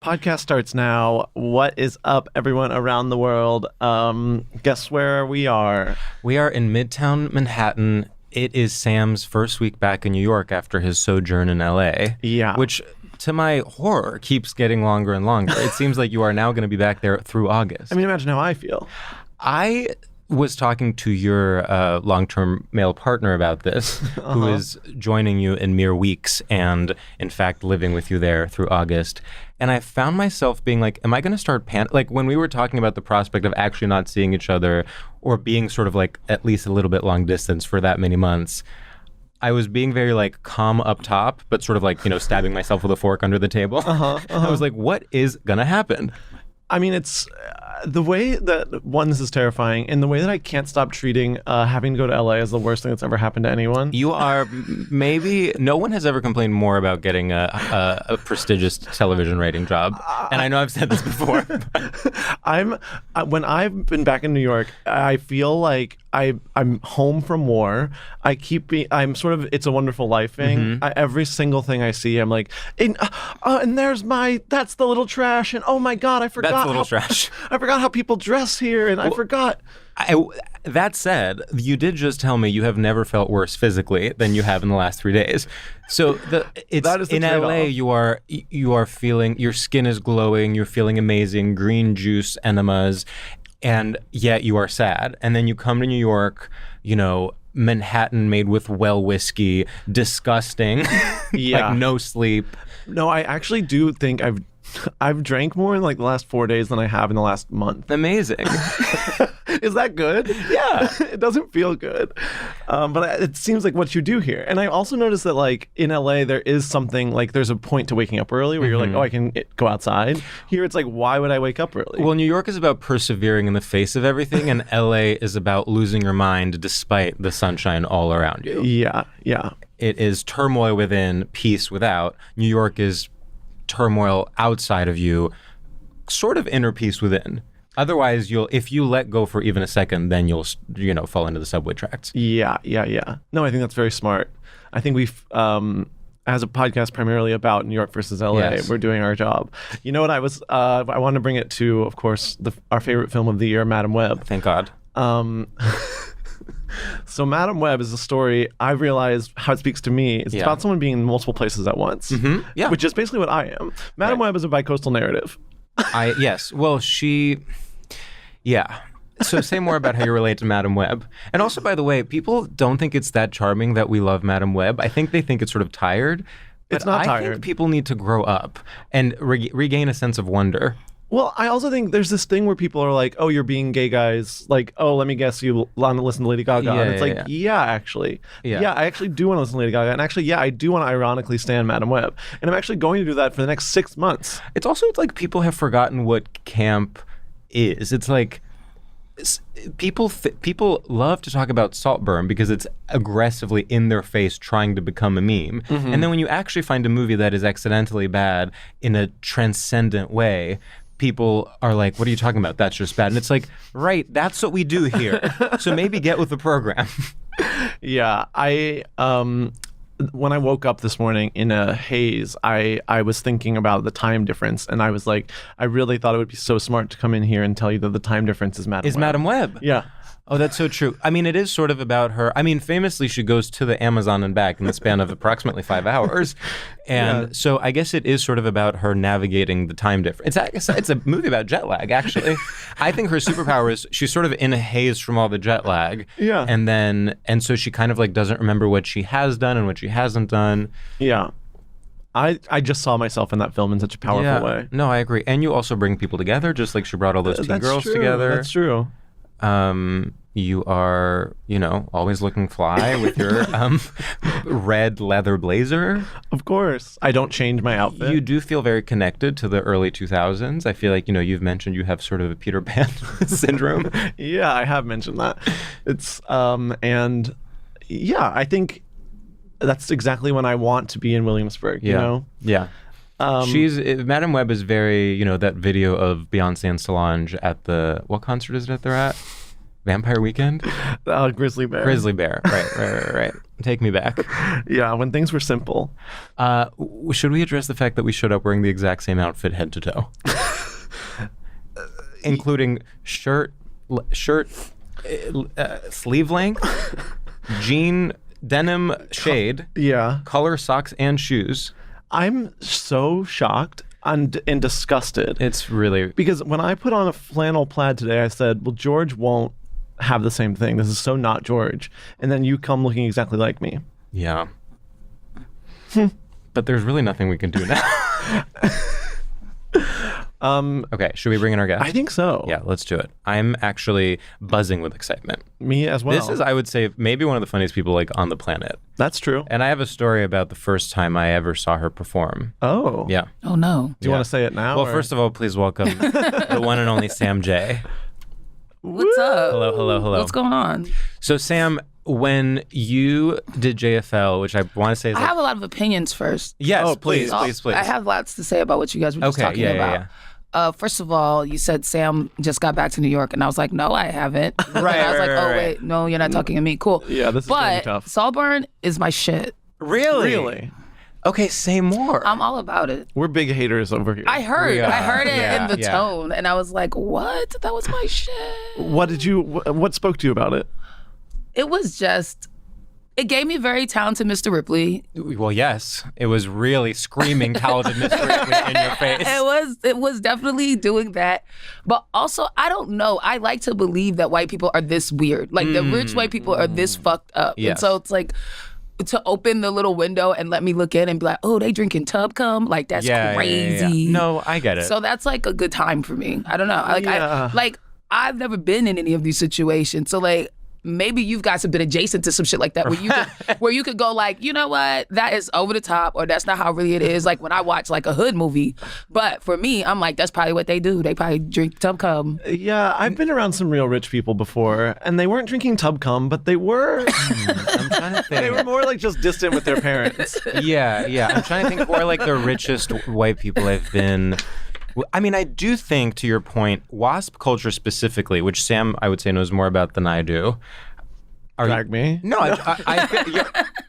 Podcast starts now. What is up, everyone around the world? Guess where we are? We are in Midtown Manhattan. It is Sam's first week back in New York after his sojourn in LA. Yeah. Which, to my horror, keeps getting longer and longer. It seems like you are now going to be back there through August. I mean, imagine how I feel. I was talking to your long-term male partner about this, who is joining you in mere weeks and, in fact, living with you there through August. And I found myself being like, am I going to start like when we were talking about the prospect of actually not seeing each other or being sort of like at least a little bit long distance for that many months, I was being very like calm up top, but sort of like, stabbing myself with a fork under the table. I was like, what is going to happen? I mean, it's the way that, this is terrifying, and the way that I can't stop treating having to go to LA as the worst thing that's ever happened to anyone. You are maybe, no one has ever complained more about getting a prestigious television rating job. And I know I've said this before. When I've been back in New York, I feel like I'm home from war. I'm sort of It's a Wonderful Life-ing. Every single thing I see, I'm like, and there's that's the little trash, and oh my God, I forgot. That's the little trash. I forgot how people dress here, and I forgot. That said, you did just tell me you have never felt worse physically than you have in the last 3 days. So that is in LA. You are feeling, your skin is glowing. You're feeling amazing. Green juice enemas. And yet you are sad. And then you come to New York, Manhattan made with well whiskey, disgusting, yeah. like no sleep. No, I actually do think I've drank more in like the last 4 days than I have in the last month. Amazing. Is that good? Yeah. It doesn't feel good. But it seems like what you do here. And I also noticed that like in LA, there is something like there's a point to waking up early where you're like, oh, I can go outside. Here it's like, why would I wake up early? Well, New York is about persevering in the face of everything, and LA is about losing your mind despite the sunshine all around you. Yeah, yeah. It is turmoil within, peace without. New York is turmoil outside of you, sort of inner peace within. Otherwise, if you let go for even a second, then you'll fall into the subway tracks. Yeah. No, I think that's very smart. I think we've as a podcast primarily about New York versus LA, yes. We're doing our job. You know what? I wanted to bring it to, of course, our favorite film of the year, Madam Web. Thank God. So Madam Web is a story I realized how it speaks to me. It's about someone being in multiple places at once, which is basically what I am. Madam Web is a bicoastal narrative. Yes. Well, So say more about how you relate to Madam Web. And also, by the way, people don't think it's that charming that we love Madam Web. I think they think it's sort of tired. But it's not tired. I think people need to grow up and regain a sense of wonder. Well, I also think there's this thing where people are like, oh, you're being gay guys. Like, oh, let me guess you want to listen to Lady Gaga. And it's actually. Yeah, I actually do want to listen to Lady Gaga. And actually, I do want to ironically stand Madam Web. And I'm actually going to do that for the next 6 months. It's like people have forgotten what camp is. It's like people love to talk about Saltburn because it's aggressively in their face trying to become a meme. And then when you actually find a movie that is accidentally bad in a transcendent way, people are like, what are you talking about? That's just bad. And it's like, right, that's what we do here. So maybe get with the program. Yeah, when I woke up this morning in a haze, I was thinking about the time difference, and I was like, I really thought it would be so smart to come in here and tell you that the time difference is Madam Web. Madam Web. Yeah. Oh, that's so true. I mean, it is sort of about her. I mean, famously, she goes to the Amazon and back in the span of approximately 5 hours. And so I guess it is sort of about her navigating the time difference. It's a movie about jet lag, actually. I think her superpower is she's sort of in a haze from all the jet lag. Yeah. And so she kind of like doesn't remember what she has done and what she hasn't done. Yeah. I just saw myself in that film in such a powerful way. No, I agree. And you also bring people together, just like she brought all those teen girls together. That's true. You are, always looking fly with your red leather blazer. Of course. I don't change my outfit. You do feel very connected to the early 2000s. I feel like, you've mentioned you have sort of a Peter Pan syndrome. Yeah, I have mentioned that. It's, and yeah, I think that's exactly when I want to be in Williamsburg, you know? Yeah. Madam Web is very, that video of Beyonce and Solange at what concert is it that they're at? Vampire Weekend? Grizzly bear. Grizzly bear. Right. Take me back. Yeah, when things were simple. Should we address the fact that we showed up wearing the exact same outfit head to toe? Including shirt, sleeve length, jean, denim shade, color, socks, and shoes. I'm so shocked and disgusted. It's really... Because when I put on a flannel plaid today, I said, well, George won't have the same thing. This is so not George. And then you come looking exactly like me. Yeah. But there's really nothing we can do now. Okay, should we bring in our guest? I think so. Yeah, let's do it. I'm actually buzzing with excitement. Me as well. This is, I would say, maybe one of the funniest people like on the planet. That's true. And I have a story about the first time I ever saw her perform. Oh. Yeah. Oh, no. Do you want to say it now? Well, first of all, please welcome the one and only Sam J. What's up? Hello. What's going on? So, Sam, when you did JFL, which I want to say is I have a lot of opinions first. Yes, Oh, please. I have lots to say about what you guys were just talking about. First of all, you said Sam just got back to New York, and I was like, no, I haven't. Right. And I was like, right. wait, no, you're not talking to me. Cool. Yeah, this is gonna be But tough. Saltburn is my shit. Really? Okay, say more. I'm all about it. We're big haters over here. I heard it Yeah, in the yeah. tone, and I was like, what? That was my shit. What spoke to you about it? It was just, it gave me very talented Mr. Ripley. Well, yes. It was really screaming talented Mr. Ripley in your face. It was definitely doing that. But also, I don't know. I like to believe that white people are this weird. Like, the rich white people are this fucked up. Yes. And so it's like, to open the little window and let me look in and be like, oh, they drinking tub cum? Like, that's crazy. Yeah. No, I get it. So that's like a good time for me. I don't know. I've never been in any of these situations. So like, maybe you guys have been adjacent to some shit like that where you could go like, you know what, that is over the top, or that's not how really it is. Like when I watch like a hood movie. But for me, I'm like, that's probably what they do. They probably drink tub cum. Yeah, I've been around some real rich people before, and they weren't drinking tub cum, but they were. I'm trying to think. They were more like just distant with their parents. Yeah. I'm trying to think who are like the richest white people I've been. I mean, I do think, to your point, Wasp Culture specifically, which Sam, I would say, knows more about than I do. Drag me? No,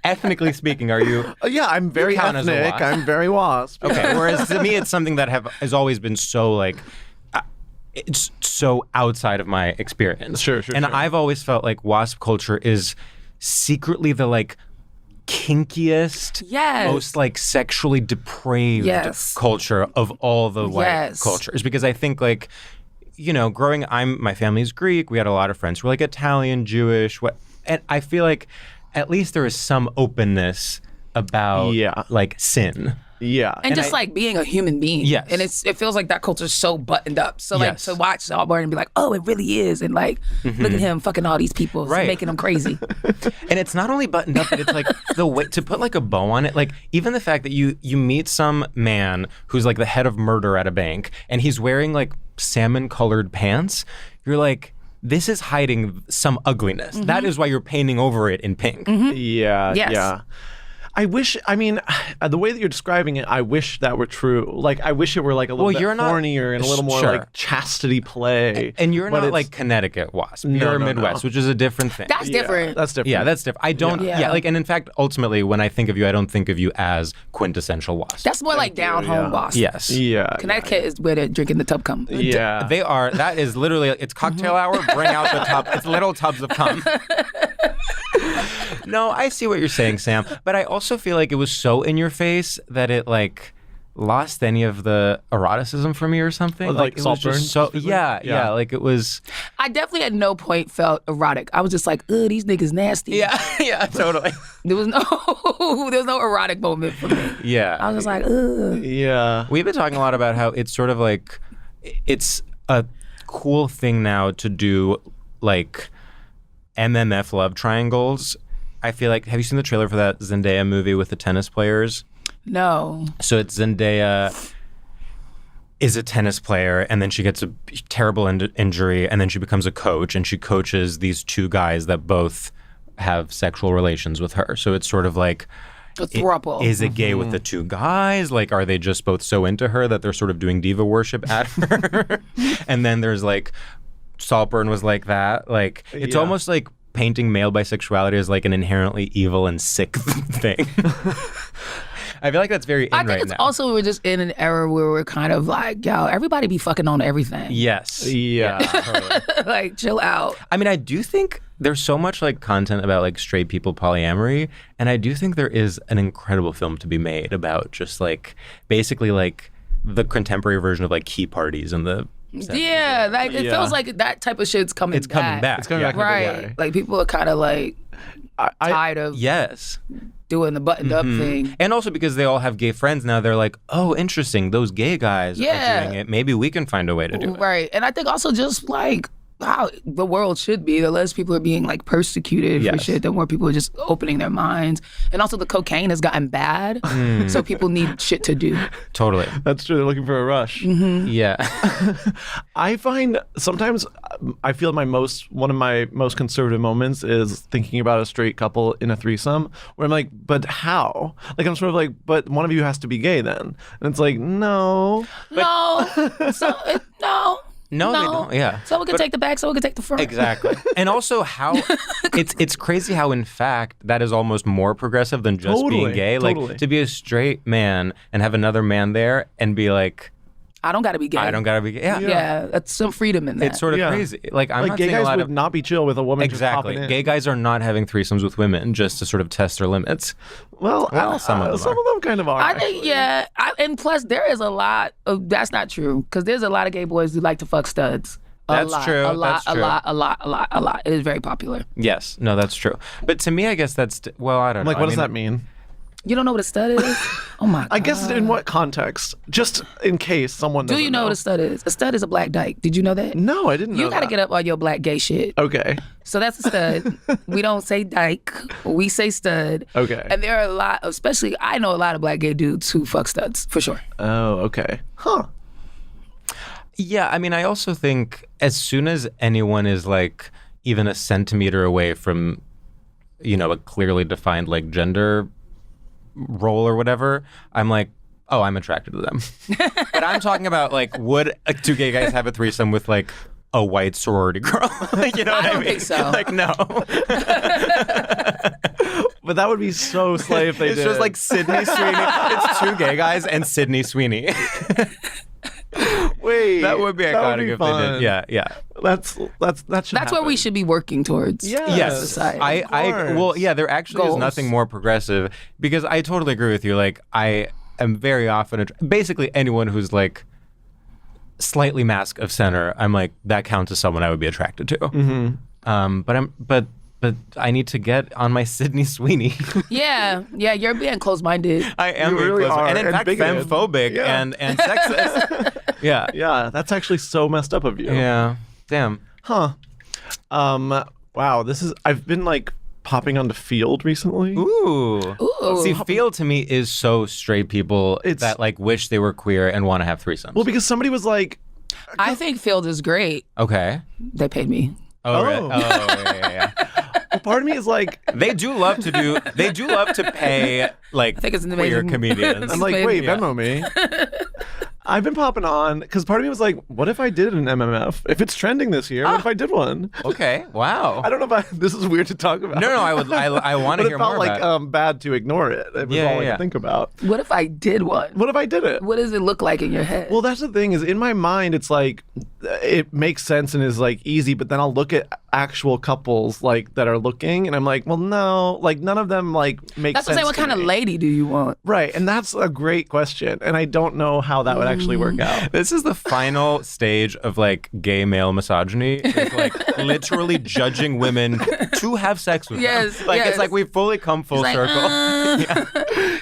ethnically speaking, are you? Yeah, I'm very count as a ethnic. wasp. I'm very wasp. Okay, whereas to me, it's something that has always been so like, it's so outside of my experience. Sure. And I've always felt like Wasp Culture is secretly the like kinkiest, most like sexually depraved culture of all the white cultures. Because I think like, you know, my family's Greek. We had a lot of friends who were like Italian, Jewish, and I feel like at least there is some openness about like sin. Yeah. And just like being a human being. Yes. And it feels like that culture's so buttoned up. So like to watch Saltburn and be like, oh, it really is. And like, look at him fucking all these people, making them crazy. And it's not only buttoned up, but it's like the way to put like a bow on it. Like even the fact that you meet some man who's like the head of murder at a bank and he's wearing like salmon colored pants. You're like, this is hiding some ugliness. That is why you're painting over it in pink. Yeah. I wish, the way that you're describing it, I wish that were true. Like, I wish it were like a little bit hornier and a little more like chastity play. And you're not like Connecticut Wasp. You're Midwest, which is a different thing. That's different. That's different. Yeah, that's different. I don't, like, and in fact, ultimately, when I think of you, I don't think of you as quintessential Wasp. That's more like down home Wasp. Yes. Yeah. Connecticut is where they're drinking the tub cum. Yeah. They are, that is literally, it's cocktail hour, bring out the tub, it's little tubs of cum. No, I see what you're saying, Sam, but I also feel like it was so in your face that it like lost any of the eroticism for me or something. Like it was just so yeah, like it was. I definitely at no point felt erotic. I was just like, ugh, these niggas nasty. Yeah, totally. There was no erotic moment for me. Yeah. I was just like, ugh. Yeah. We've been talking a lot about how it's sort of like it's a cool thing now to do like MMF love triangles. I feel like, have you seen the trailer for that Zendaya movie with the tennis players? No. So it's Zendaya is a tennis player, and then she gets a terrible injury, and then she becomes a coach, and she coaches these two guys that both have sexual relations with her. So it's sort of like, a throuple. Is it gay with the two guys? Like, are they just both so into her that they're sort of doing diva worship at her? And then there's like Saltburn was like that. Like, it's almost like painting male bisexuality as like an inherently evil and sick thing. I feel like that's very in right now. I think it's also we're just in an era where we're kind of like, yo, everybody be fucking on everything. Yes. Yeah. Totally. Like, chill out. I mean, I do think there's so much like content about like straight people polyamory, and I do think there is an incredible film to be made about just like basically like the contemporary version of like key parties and the 70s. Yeah, like it feels like that type of shit's coming back. It's coming back. It's coming back. Right. Like people are kind of like tired of doing the buttoned up thing. And also because they all have gay friends now, they're like, oh, interesting, those gay guys are doing it. Maybe we can find a way to do it. Right. And I think also just like how the world should be, the less people are being like persecuted for shit, the more people are just opening their minds. And also the cocaine has gotten bad, so people need shit to do. Totally. That's true. They're looking for a rush. Yeah. I find sometimes I feel one of my most conservative moments is thinking about a straight couple in a threesome where I'm like, but how? Like I'm sort of like, but one of you has to be gay then. And it's like, no. No. No, they don't. Yeah. Someone can take the back, someone can take the front. Exactly. And also how it's crazy how in fact that is almost more progressive than just being gay. Like to be a straight man and have another man there and be like, I don't gotta be gay. I don't gotta be gay. Yeah, that's some freedom in that. It's sort of crazy. Like I'm not gay saying guys would of, not be chill with a woman exactly. just popping in. Gay guys are not having threesomes with women just to sort of test their limits. Well, some of them kind of are. I think and plus there is a lot of that's not true because there's a lot of gay boys who like to fuck studs. That's true. A lot. It is very popular. Yes. No, that's true. But to me, I guess that's I don't know. Like, what does that mean? You don't know what a stud is? Oh my God. I guess in what context? Just in case someone doesn't know. Do you know what a stud is? A stud is a black dyke. Did you know that? No, I didn't know You gotta get up on your black gay shit. Okay. So that's a stud. We don't say dyke. We say stud. Okay. And there are a lot, especially I know a lot of black gay dudes who fuck studs, for sure. Oh, okay. Huh. Yeah, I mean, I also think as soon as anyone is like even a centimeter away from, a clearly defined like gender role or whatever, I'm like, oh, I'm attracted to them. But I'm talking about like, would two gay guys have a threesome with like a white sorority girl? You know what I mean? I don't think so. Like, no. But that would be so slay if they did. It's just like Sydney Sweeney. It's two gay guys and Sydney Sweeney. Wait, that would be iconic if fun. they did. Yeah. That's where we should be working towards. Yes. Society. There actually is nothing more progressive because I totally agree with you. Like I am very often basically anyone who's like slightly mask of center, I'm like that counts as someone I would be attracted to. Mm-hmm. But I need to get on my Sydney Sweeney. Yeah, you're being close-minded. I am you really are, and in fact femme-phobic and sexist. Yeah, that's actually so messed up of you. Yeah, damn. Huh. Wow, I've been like popping onto Field recently. Ooh. See, Field to me is so straight people that like wish they were queer and want to have threesomes. Well, because somebody was like, I think Field is great. Okay. They paid me. Oh. Right. Oh, yeah. Well, part of me is like, they do love to pay like I think it's an queer amazing comedians. I'm like, wait, Venmo me. I've been popping on because part of me was like, what if I did an MMF? If it's trending this year, what if I did one? Okay, wow. I don't know if this is weird to talk about. No, I want to hear more about it. But it felt like bad to ignore it. It was all I could think about. What if I did one? What if I did it? What does it look like in your head? Well, that's the thing is in my mind, it's like, it makes sense and is like easy, but then I'll look at actual couples like that are looking and I'm like, well, no, like none of them like make that's sense. That's what kind of lady do you want? Right. And that's a great question. And I don't know how that would actually work out. This is the final stage of like gay male misogyny. It's like literally judging women to have sex with them. Like it's like we've fully come full circle.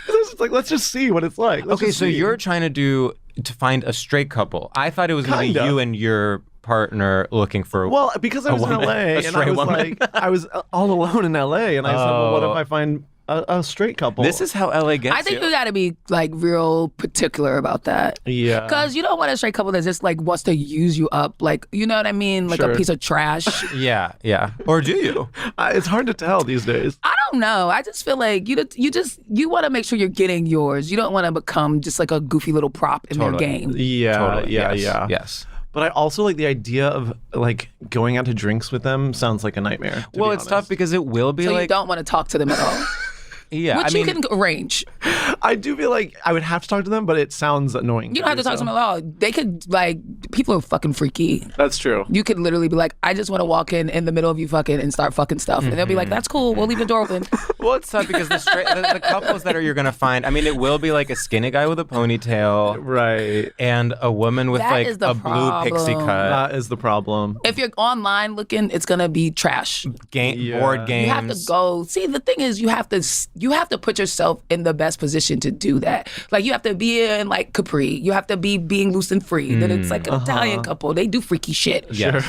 It's like, let's just see what it's like. So you're trying to find a straight couple. I thought it was going to be you and your partner looking for because I was in LA and I was like I was all alone in LA and I said, well, what if I find a straight couple? This is how LA gets I think you got to be like real particular about that. Yeah. Because you don't want a straight couple that just like wants to use you up, like, you know what I mean? Like a piece of trash. Yeah. Or do you? It's hard to tell these days. I don't know. I just feel like you want to make sure you're getting yours. You don't want to become just like a goofy little prop in their game. Yeah. Totally. Yeah. Yes. But I also like the idea of like going out to drinks with them sounds like a nightmare. Well, it's tough because it will be So like you don't want to talk to them at all. yeah, Which I mean, you can arrange. I do feel like I would have to talk to them, but it sounds annoying. You don't have to talk to them at all. They could, like, people are fucking freaky. That's true. You could literally be like, I just want to walk in the middle of you fucking and start fucking stuff. And they'll be like, that's cool. We'll leave the door open. well, it's tough because the couples that you're gonna find. I mean, it will be like a skinny guy with a ponytail, Right. and a woman with That like is the a blue pixie problem. cut, That is the problem. If you're online looking, it's going to be trash. Yeah. board games. You have to go. See, the thing is, you have to put yourself in the best position to do that. Like, you have to be in like Capri. You have to be being loose and free. Then it's like an Italian couple. They do freaky shit. Yeah.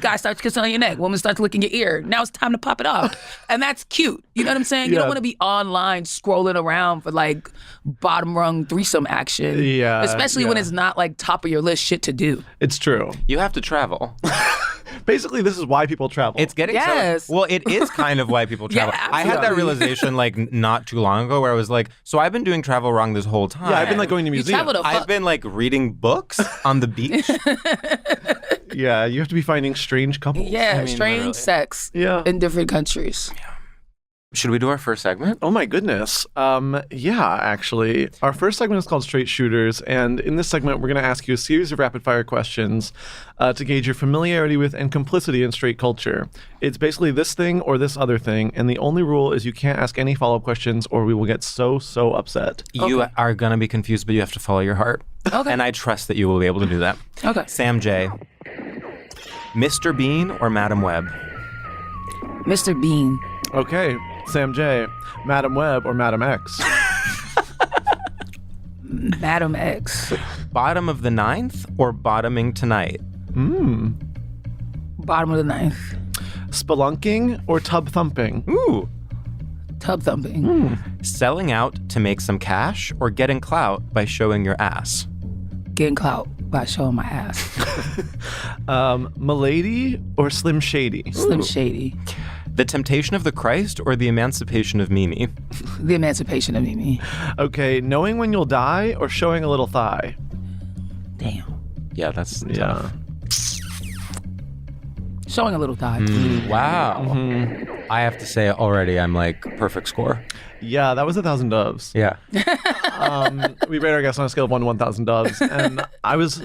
Guy starts kissing on your neck. Woman starts licking your ear. Now it's time to pop it off, and that's cute. You know what I'm saying? You Yeah. don't want to be online scrolling around for like bottom rung threesome action. Yeah, Especially when yeah. it's not like top of your list shit to do. It's true. You have to travel. Basically, this is why people travel. It's getting Yes. so well. It is kind of why people travel. Yeah, I had that absolutely. realization like not too long ago, where I was like, so I've been doing travel wrong this whole time. yeah, I've been like going to You museums. travel to I've been like reading books on the beach. Yeah, you have to be finding strange couples. Yeah, mean, strange literally. sex Yeah. in different countries. Should we do our first segment? Oh my goodness. Yeah, actually. Our first segment is called Straight Shooters, and in this segment, we're going to ask you a series of rapid-fire questions to gauge your familiarity with and complicity in straight culture. It's basically this thing or this other thing, and the only rule is you can't ask any follow-up questions or we will get so upset. You are gonna be confused, but you have to follow your heart. Okay. And I trust that you will be able to do that. Okay. Sam J. Mr. Bean or Madam Web? Mr. Bean. Okay, Sam J, Madam Web or Madam X? Madam X. Bottom of the ninth or bottoming tonight? Bottom of the ninth. Spelunking or tub thumping? Ooh. Tub thumping. Selling out to make some cash or getting clout by showing your ass? Getting clout by showing my ass. Milady or Slim Shady? Slim Shady. The Temptation of the Christ or the Emancipation of Mimi? The Emancipation of Mimi. Okay, knowing when you'll die or showing a little thigh? Damn. Yeah, that's Yeah. tough. Showing a little thigh. Wow. I have to say already I'm like perfect score. Yeah, that was 1,000 doves. Yeah. We rate our guests on a scale of 1 to 1,000 doves, and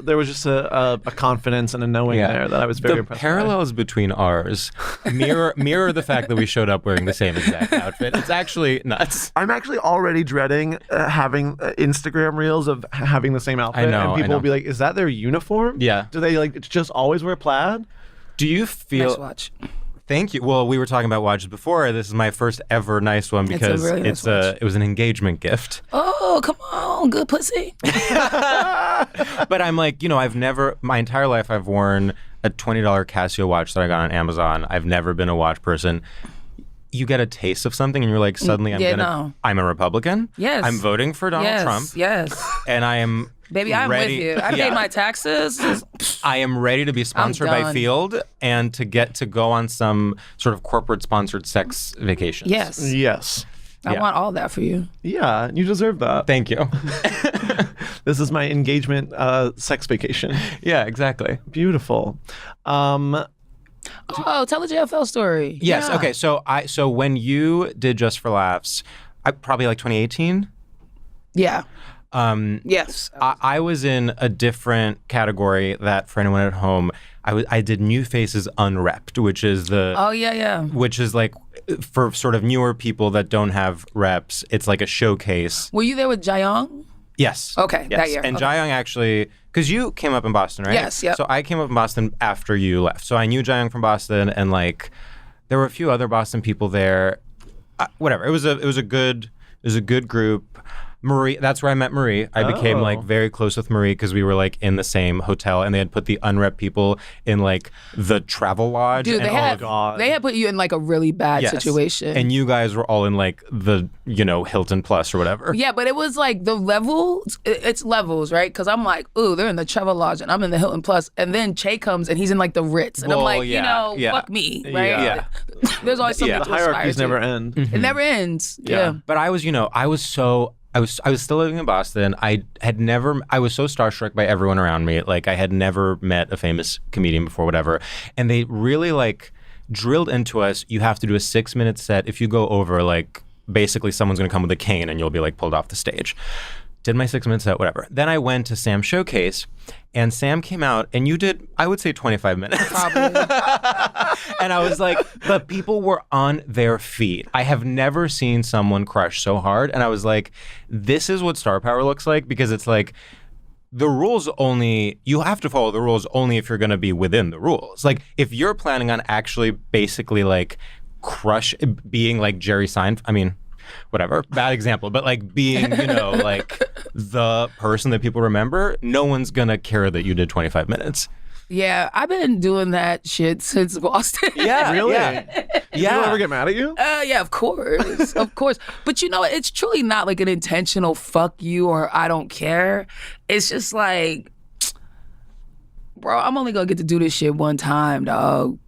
there was just a confidence and a knowing there that I was very the impressed. parallels between ours mirror the fact that we showed up wearing the same exact outfit. It's actually nuts. I'm actually already dreading having Instagram reels of having the same outfit, I know, and people I know. will be like, "Is that their uniform? Yeah. Do they like just always wear plaid?" Do you feel? Nice watch. Thank you. Well, we were talking about watches before. This is my first ever nice one because really nice watch. it was an engagement gift. Oh, come on. Good pussy. But I'm like, I've never, my entire life, I've worn a $20 Casio watch that I got on Amazon. I've never been a watch person. You get a taste of something and you're like, suddenly I'm a Republican. Yes. I'm voting for Donald Trump. Yes. And I am Baby, I'm ready. with you. I paid my taxes. I am ready to be sponsored by done. Field and to get to go on some sort of corporate sponsored sex vacations. Yes. Yes. I want all that for you. Yeah, you deserve that. Thank you. This is my engagement sex vacation. Yeah, exactly. Beautiful. Oh, tell a JFL story. Yes. Yeah. Okay. So when you did Just for Laughs, probably like 2018. Yeah. Yes. I was in a different category that for anyone at home, I did New Faces Unrepped, which is Oh, yeah. which is like for sort of newer people that don't have reps. It's like a showcase. Were you there with Jayong? Yes. Okay, Yes. that year. And Okay. Jayong actually, because you came up in Boston, right? Yes, yep. So I came up in Boston after you left. So I knew Jayong from Boston, and like there were a few other Boston people there. Whatever. It was a good group. Marie, that's where I met Marie. I became like very close with Marie because we were like in the same hotel, and they had put the unrep people in like the travel lodge. Dude, and they had put you in like a really bad Yes. situation. And you guys were all in like the Hilton Plus or whatever. Yeah, but it was like the levels, it's levels, right? Because I'm like, ooh, they're in the Travel Lodge and I'm in the Hilton Plus. And then Che comes and he's in like the Ritz. And I'm Well, like, yeah. fuck me, right? Yeah. There's always something The to aspire hierarchies to. never end. It never ends. Yeah. But I was, I was still living in Boston. I was so starstruck by everyone around me. Like I had never met a famous comedian before, whatever. And they really like drilled into us, you have to do a 6-minute set. If you go over, like basically someone's going to come with a cane and you'll be like pulled off the stage. Did my 6-minute set, whatever. Then I went to Sam's showcase, and Sam came out, and you did, I would say, 25 minutes. Probably. And I was like, but people were on their feet. I have never seen someone crush so hard. And I was like, this is what star power looks like, because it's like, the rules only, you have to follow the rules only if you're going to be within the rules. Like, if you're planning on actually basically, like, being like Jerry Seinfeld, I mean, whatever, bad example, but like being, you know, like the person that people remember, no one's gonna care that you did 25 minutes. Yeah, I've been doing that shit since Boston. Yeah, Really? Yeah. Did anyone ever get mad at you? Yeah, of course. Of course. But you know, it's truly not like an intentional fuck you or I don't care. It's just like, bro, I'm only gonna get to do this shit one time, dog.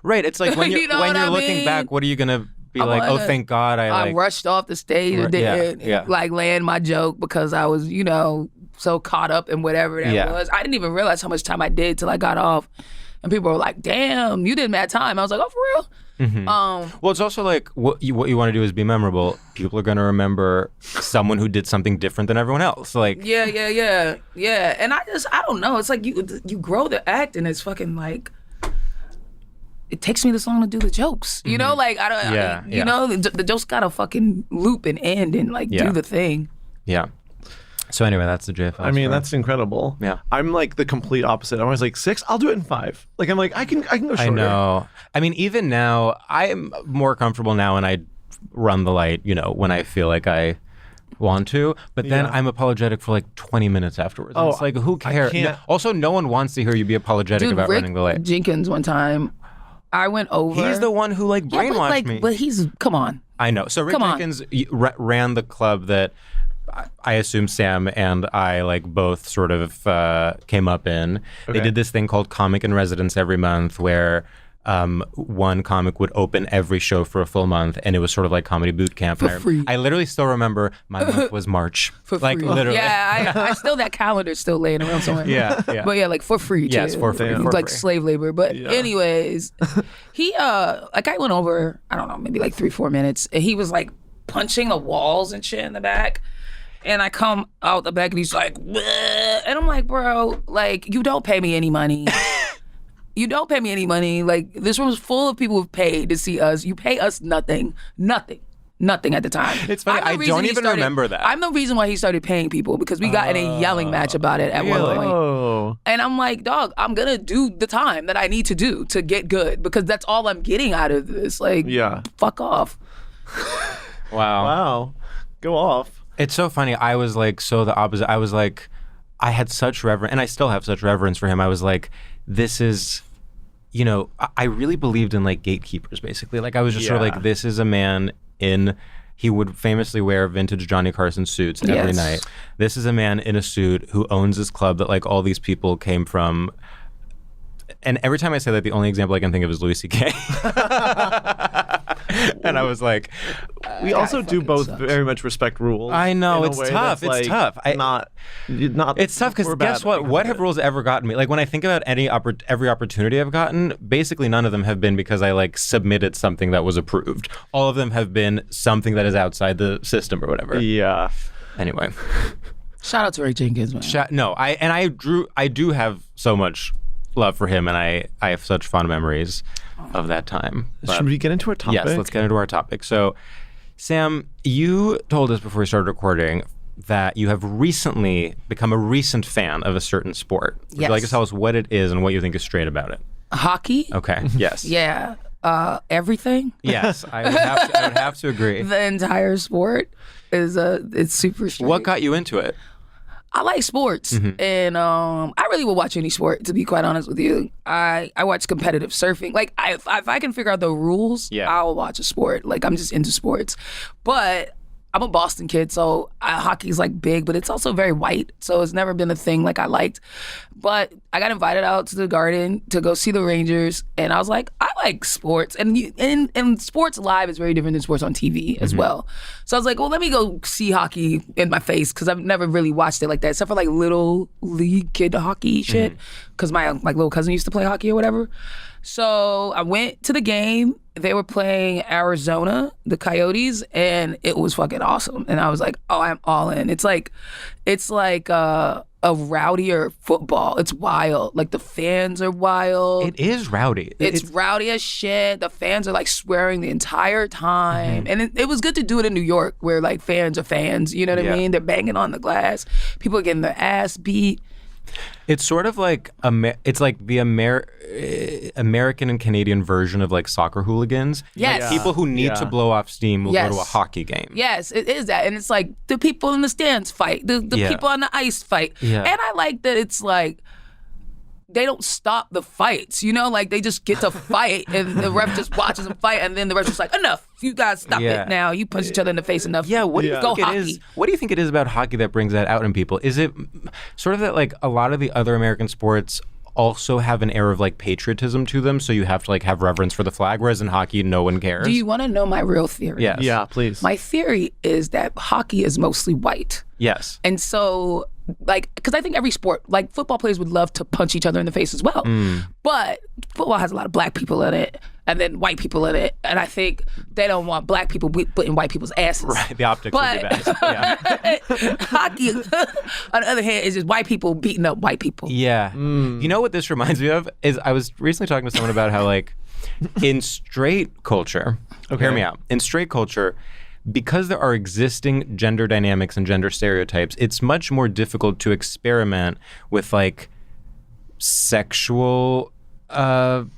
Right. It's like when you're, You know when what you're I looking mean? back, what are you gonna be like? Oh, thank God I rushed off the stage and didn't like land my joke because I was, you know, so caught up in whatever that was. I didn't even realize how much time I did till I got off. And people were like, damn, you did mad time. I was like, oh, for real? Mm-hmm. Well, it's also like what you want to do is be memorable. People are going to remember someone who did something different than everyone else. Like Yeah. And I don't know. It's like you grow the act and it's fucking like, it takes me this long to do the jokes. You know, like, you know, the jokes gotta fucking loop and end and like do the thing. Yeah. So anyway, that's the JFL. I mean, that's incredible. Yeah. I'm like the complete opposite. I'm always like 6, I'll do it in 5. Like I'm like, I can go shorter. I know. I mean, even now, I'm more comfortable now when I run the light, you know, when I feel like I want to, but then I'm apologetic for like 20 minutes afterwards. And it's like, who cares? Also, no one wants to hear you be apologetic about Rick running the light. Jenkins one time, I went over. He's the one who like brainwashed me. But he's, come on. I know. So Rick Jenkins ran the club that I assume Sam and I like both sort of came up in. Okay. They did this thing called Comic in Residence every month where one comic would open every show for a full month, and it was sort of like comedy boot camp. For free. I literally still remember my month was March. For like free. Literally. Yeah, I still, that calendar's still laying around somewhere. Yeah. But yeah, like for free too. Yes, for free. Like slave labor. But anyways, he like I went over, I don't know, maybe like 3-4 minutes, and he was like punching the walls and shit in the back. And I come out the back and he's like, bleh. And I'm like, bro, like, you don't pay me any money. You don't pay me any money. Like, this room is full of people who've paid to see us. You pay us nothing at the time. It's funny. I don't even remember that. I'm the reason why he started paying people, because we got in a yelling match about it at one point. And I'm like, dog, I'm going to do the time that I need to do to get good, because that's all I'm getting out of this. Like, fuck off. Wow. Go off. It's so funny. I was like, so the opposite. I was like, I had such reverence, and I still have such reverence for him. I was like, this is, you know, I really believed in like gatekeepers, basically. Like I was just sort of like, this is a man he would famously wear vintage Johnny Carson suits every night. This is a man in a suit who owns this club that like all these people came from. And every time I say that, the only example I can think of is Louis C.K. And I was like, we also do both very much respect rules. I know, it's tough. It's tough. It's tough because guess what? What have rules ever gotten me? Like when I think about every opportunity I've gotten, basically none of them have been because I like submitted something that was approved. All of them have been something that is outside the system or whatever. Yeah. Anyway. Shout out to Rick Jenkins, man. I do have so much love for him, and I have such fond memories of that time. Should we get into our topic? Yes, let's get into our topic. So, Sam, you told us before we started recording that you have recently become a recent fan of a certain sport. Would you like to tell us what it is and what you think is straight about it? Hockey? Okay, yes. Yeah. Everything? Yes, I would have to agree. The entire sport is it's super straight. What got you into it? I like sports, and I really will watch any sport, to be quite honest with you. I watch competitive surfing. Like, if I can figure out the rules, I'll watch a sport. Like, I'm just into sports. But I'm a Boston kid, so hockey's like big, but it's also very white, so it's never been a thing like I liked. But I got invited out to the Garden to go see the Rangers, and I was like, I like sports, and sports live is very different than sports on TV as well. So I was like, well, let me go see hockey in my face, because I've never really watched it like that, except for like little league kid hockey shit, because my little cousin used to play hockey or whatever. So I went to the game. They were playing Arizona, the Coyotes, and it was fucking awesome. And I was like, oh, I'm all in. It's like a rowdier football. It's wild. Like, the fans are wild. It is rowdy. It's rowdy as shit. The fans are like swearing the entire time. And it was good to do it in New York, where like fans are fans. You know what I mean? They're banging on the glass. People are getting their ass beat. It's sort of like it's like the American and Canadian version of like soccer hooligans. Yes. Like, people who need to blow off steam will go to a hockey game. Yes, it is that. And it's like the people in the stands fight, the people on the ice fight. Yeah. And I like that it's like they don't stop the fights, you know? Like, they just get to fight, and the ref just watches them fight, and then the ref's just like, enough. You guys stop it now. You punch each other in the face enough. Yeah, what do you think Go it hockey. is? What do you think it is about hockey that brings that out in people? Is it sort of that like a lot of the other American sports also have an air of like patriotism to them, so you have to like have reverence for the flag, whereas in hockey no one cares? Do you want to know my real theory? Yes. Yeah, please. My theory is that hockey is mostly white. Yes. And so, like, because I think every sport, like football players would love to punch each other in the face as well. But football has a lot of black people in it, and then white people in it. And I think they don't want black people putting white people's asses. Right, the optics would be bad. Yeah. Hockey, on the other hand, is just white people beating up white people. Yeah. You know what this reminds me of? Is I was recently talking to someone about how like in straight culture, hear me out, in straight culture, because there are existing gender dynamics and gender stereotypes, it's much more difficult to experiment with like sexual, someone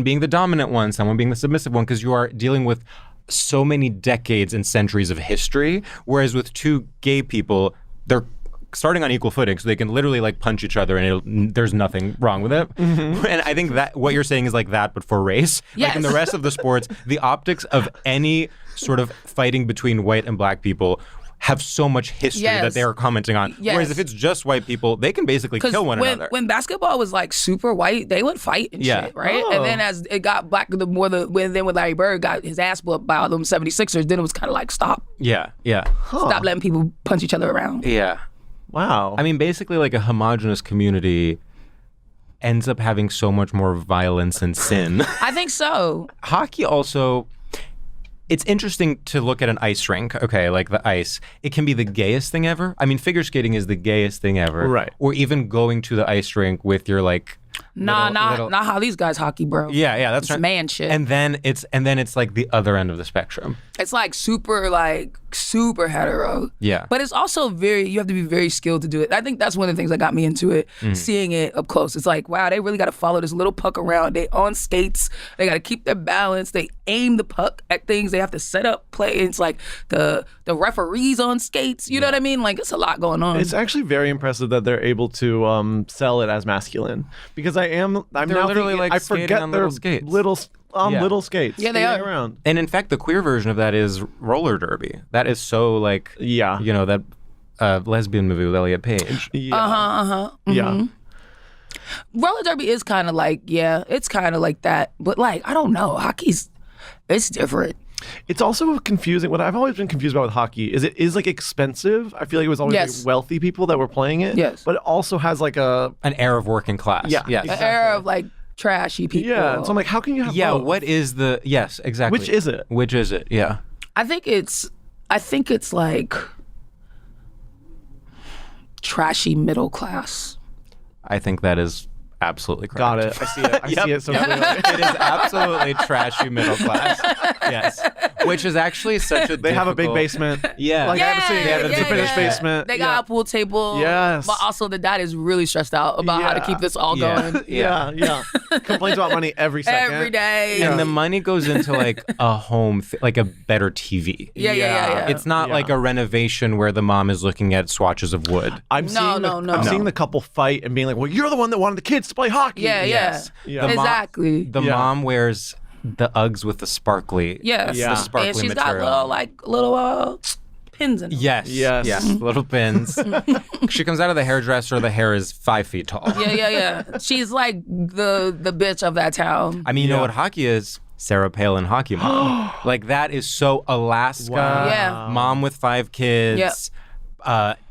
being the dominant one, someone being the submissive one, because you are dealing with so many decades and centuries of history. Whereas with two gay people, they're starting on equal footing, so they can literally like punch each other, and there's nothing wrong with it. And I think that what you're saying is like that, but for race. Yes. Like in the rest of the sports, the optics of any sort of fighting between white and black people have so much history that they are commenting on. Yes. Whereas if it's just white people, they can basically kill one another. When basketball was like super white, they would fight and shit, right? And then as it got black, when Larry Bird got his ass whooped by all them 76ers, then it was kind of like, stop. Yeah. Stop letting people punch each other around. Yeah. Wow. I mean, basically, like a homogenous community ends up having so much more violence and sin. I think so. Hockey also, it's interesting to look at an ice rink, okay, like the ice. It can be the gayest thing ever. I mean, figure skating is the gayest thing ever. Right. Or even going to the ice rink with your like... Not how these guys hockey, bro. Yeah, that's it's right. Man shit. And then it's like the other end of the spectrum. It's like super hetero. Yeah. But it's also you have to be very skilled to do it. I think that's one of the things that got me into it, seeing it up close. It's like, wow, they really got to follow this little puck around. They on skates. They got to keep their balance. They aim the puck at things. They have to set up play. It's like the referees on skates. You know what I mean? Like, it's a lot going on. It's actually very impressive that they're able to sell it as masculine, because I'm They're now literally thinking, like I skating forget on they're little skates. little skates. Yeah, they skating are. around. And in fact, the queer version of that is roller derby. That is so like, that lesbian movie with Elliot Page. Yeah. Yeah. Roller derby is kind of like, it's kind of like that. But like, I don't know. It's different. It's also confusing. What I've always been confused about with hockey is it is like expensive. I feel like it was always like wealthy people that were playing it. Yes. But it also has like an air of working class. Yeah. Yes. An era of like trashy people. Yeah. So I'm like, how can you have both? What is the exactly. Which is it? Which is it? Yeah. I think it's like trashy middle class. I think that is absolutely correct. Got it. I see it. I see it so clearly. It is absolutely trashy middle class. Yes. Which is actually such a They have a big basement. Yeah. Like I have to say, they have it's a finished basement. They got a pool table. Yes. But also the dad is really stressed out about how to keep this all going. Yeah. Complains about money every second. Every day. And the money goes into like a home, like a better TV. Yeah. It's not like a renovation where the mom is looking at swatches of wood. I'm seeing the couple fight and being like, well, you're the one that wanted the kids to play hockey. Yeah. Yeah. Exactly. The mom wears the Uggs with the sparkly. Yes. Yeah. The sparkly And she's material. got little pins in them. Yes. Yes. Yes. Little pins. She comes out of the hairdresser. The hair is 5 feet tall. Yeah. She's like the bitch of that town. I mean, you know what hockey is? Sarah Palin hockey mom. Like that is so Alaska. Wow. Yeah. Mom with 5 kids.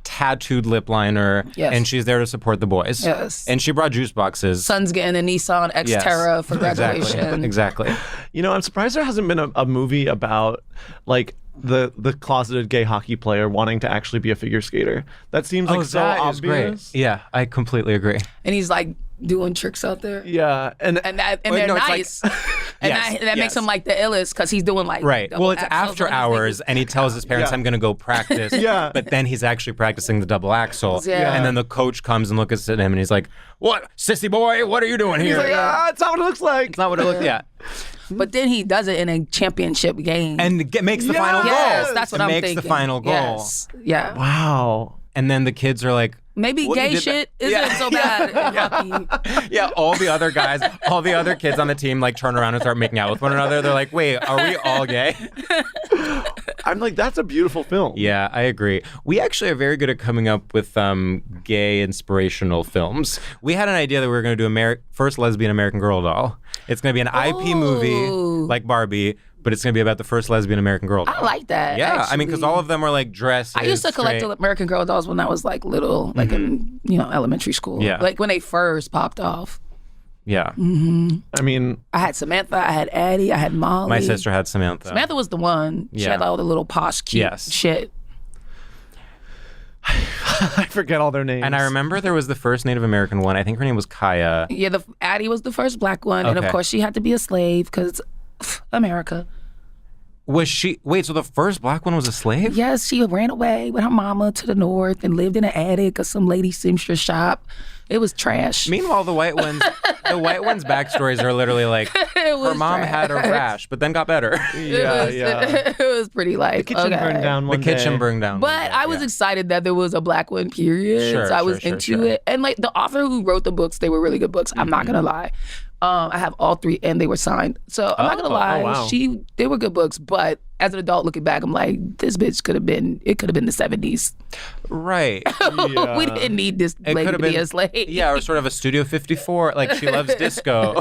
Tattooed lip liner. Yes. And she's there to support the boys. Yes. And she brought juice boxes. Son's getting a Nissan Xterra for graduation. Exactly. You know, I'm surprised there hasn't been a movie about like the closeted gay hockey player wanting to actually be a figure skater. That seems like so that obvious. is great. Yeah, I completely agree. And he's like doing tricks out there. Yeah, and And they're no, it's like- nice. And Yes, that makes yes. him like the illest because he's doing like Right. double Well, it's axels after on his hours, thing. and he tells his parents, Yeah. I'm going to go practice. Yeah. But then he's actually practicing the double axel. Yeah. And then the coach comes and looks at him, and he's like, what? Sissy boy, what are you doing here? he's like, it's not what it looks like. It's not what it looks like. But then he does it in a championship game. And makes the final goal. yes, that's what It I'm makes thinking. the final goal. Yes. Yeah. Wow. And then the kids are like, Maybe What, you gay did shit that? isn't Yeah. so bad in hockey. yeah, all the other guys, all the other kids on the team like turn around and start making out with one another. They're like, wait, are we all gay? I'm like, that's a beautiful film. Yeah, I agree. We actually are very good at coming up with gay inspirational films. We had an idea that we were going to do a first lesbian American Girl doll. It's going to be an IP movie like Barbie, but it's going to be about the first lesbian American Girl doll. I like that. Yeah, I mean, because actually. all of them are like dressed. I used to collect American Girl dolls when I was like little, like in elementary school. Yeah. Like when they first popped off. Yeah. I mean, I had Samantha, I had Addie, I had Molly. My sister had Samantha. Samantha was the one. She Yeah. had all the little posh, cute Yes. shit. I forget all their names. And I remember there was the first Native American one. I think her name was Kaya. Yeah, Addie was the first black one, and of Okay. course she had to be a slave because America. Was she? Wait, so the first black one was a slave? Yes, she ran away with her mama to the north and lived in an attic of some lady seamstress shop. It was trash. Meanwhile, the white ones' backstories are literally like It was her mom had a trash. rash, but then got better. Yeah, It was pretty like The kitchen okay. burned down The one kitchen day. burned down. But I was excited that there was a black one, period. Sure, so I was sure, into sure. it. And like the author who wrote the books, they were really good books. I'm not gonna lie. I have all 3 and they were signed. So I'm not gonna lie. wow. They were good books, but as an adult looking back, I'm like, this bitch could have been the 70s. Right. Yeah. We didn't need this It lady could to have be been a slave. Yeah, or sort of a Studio 54. Like she loves disco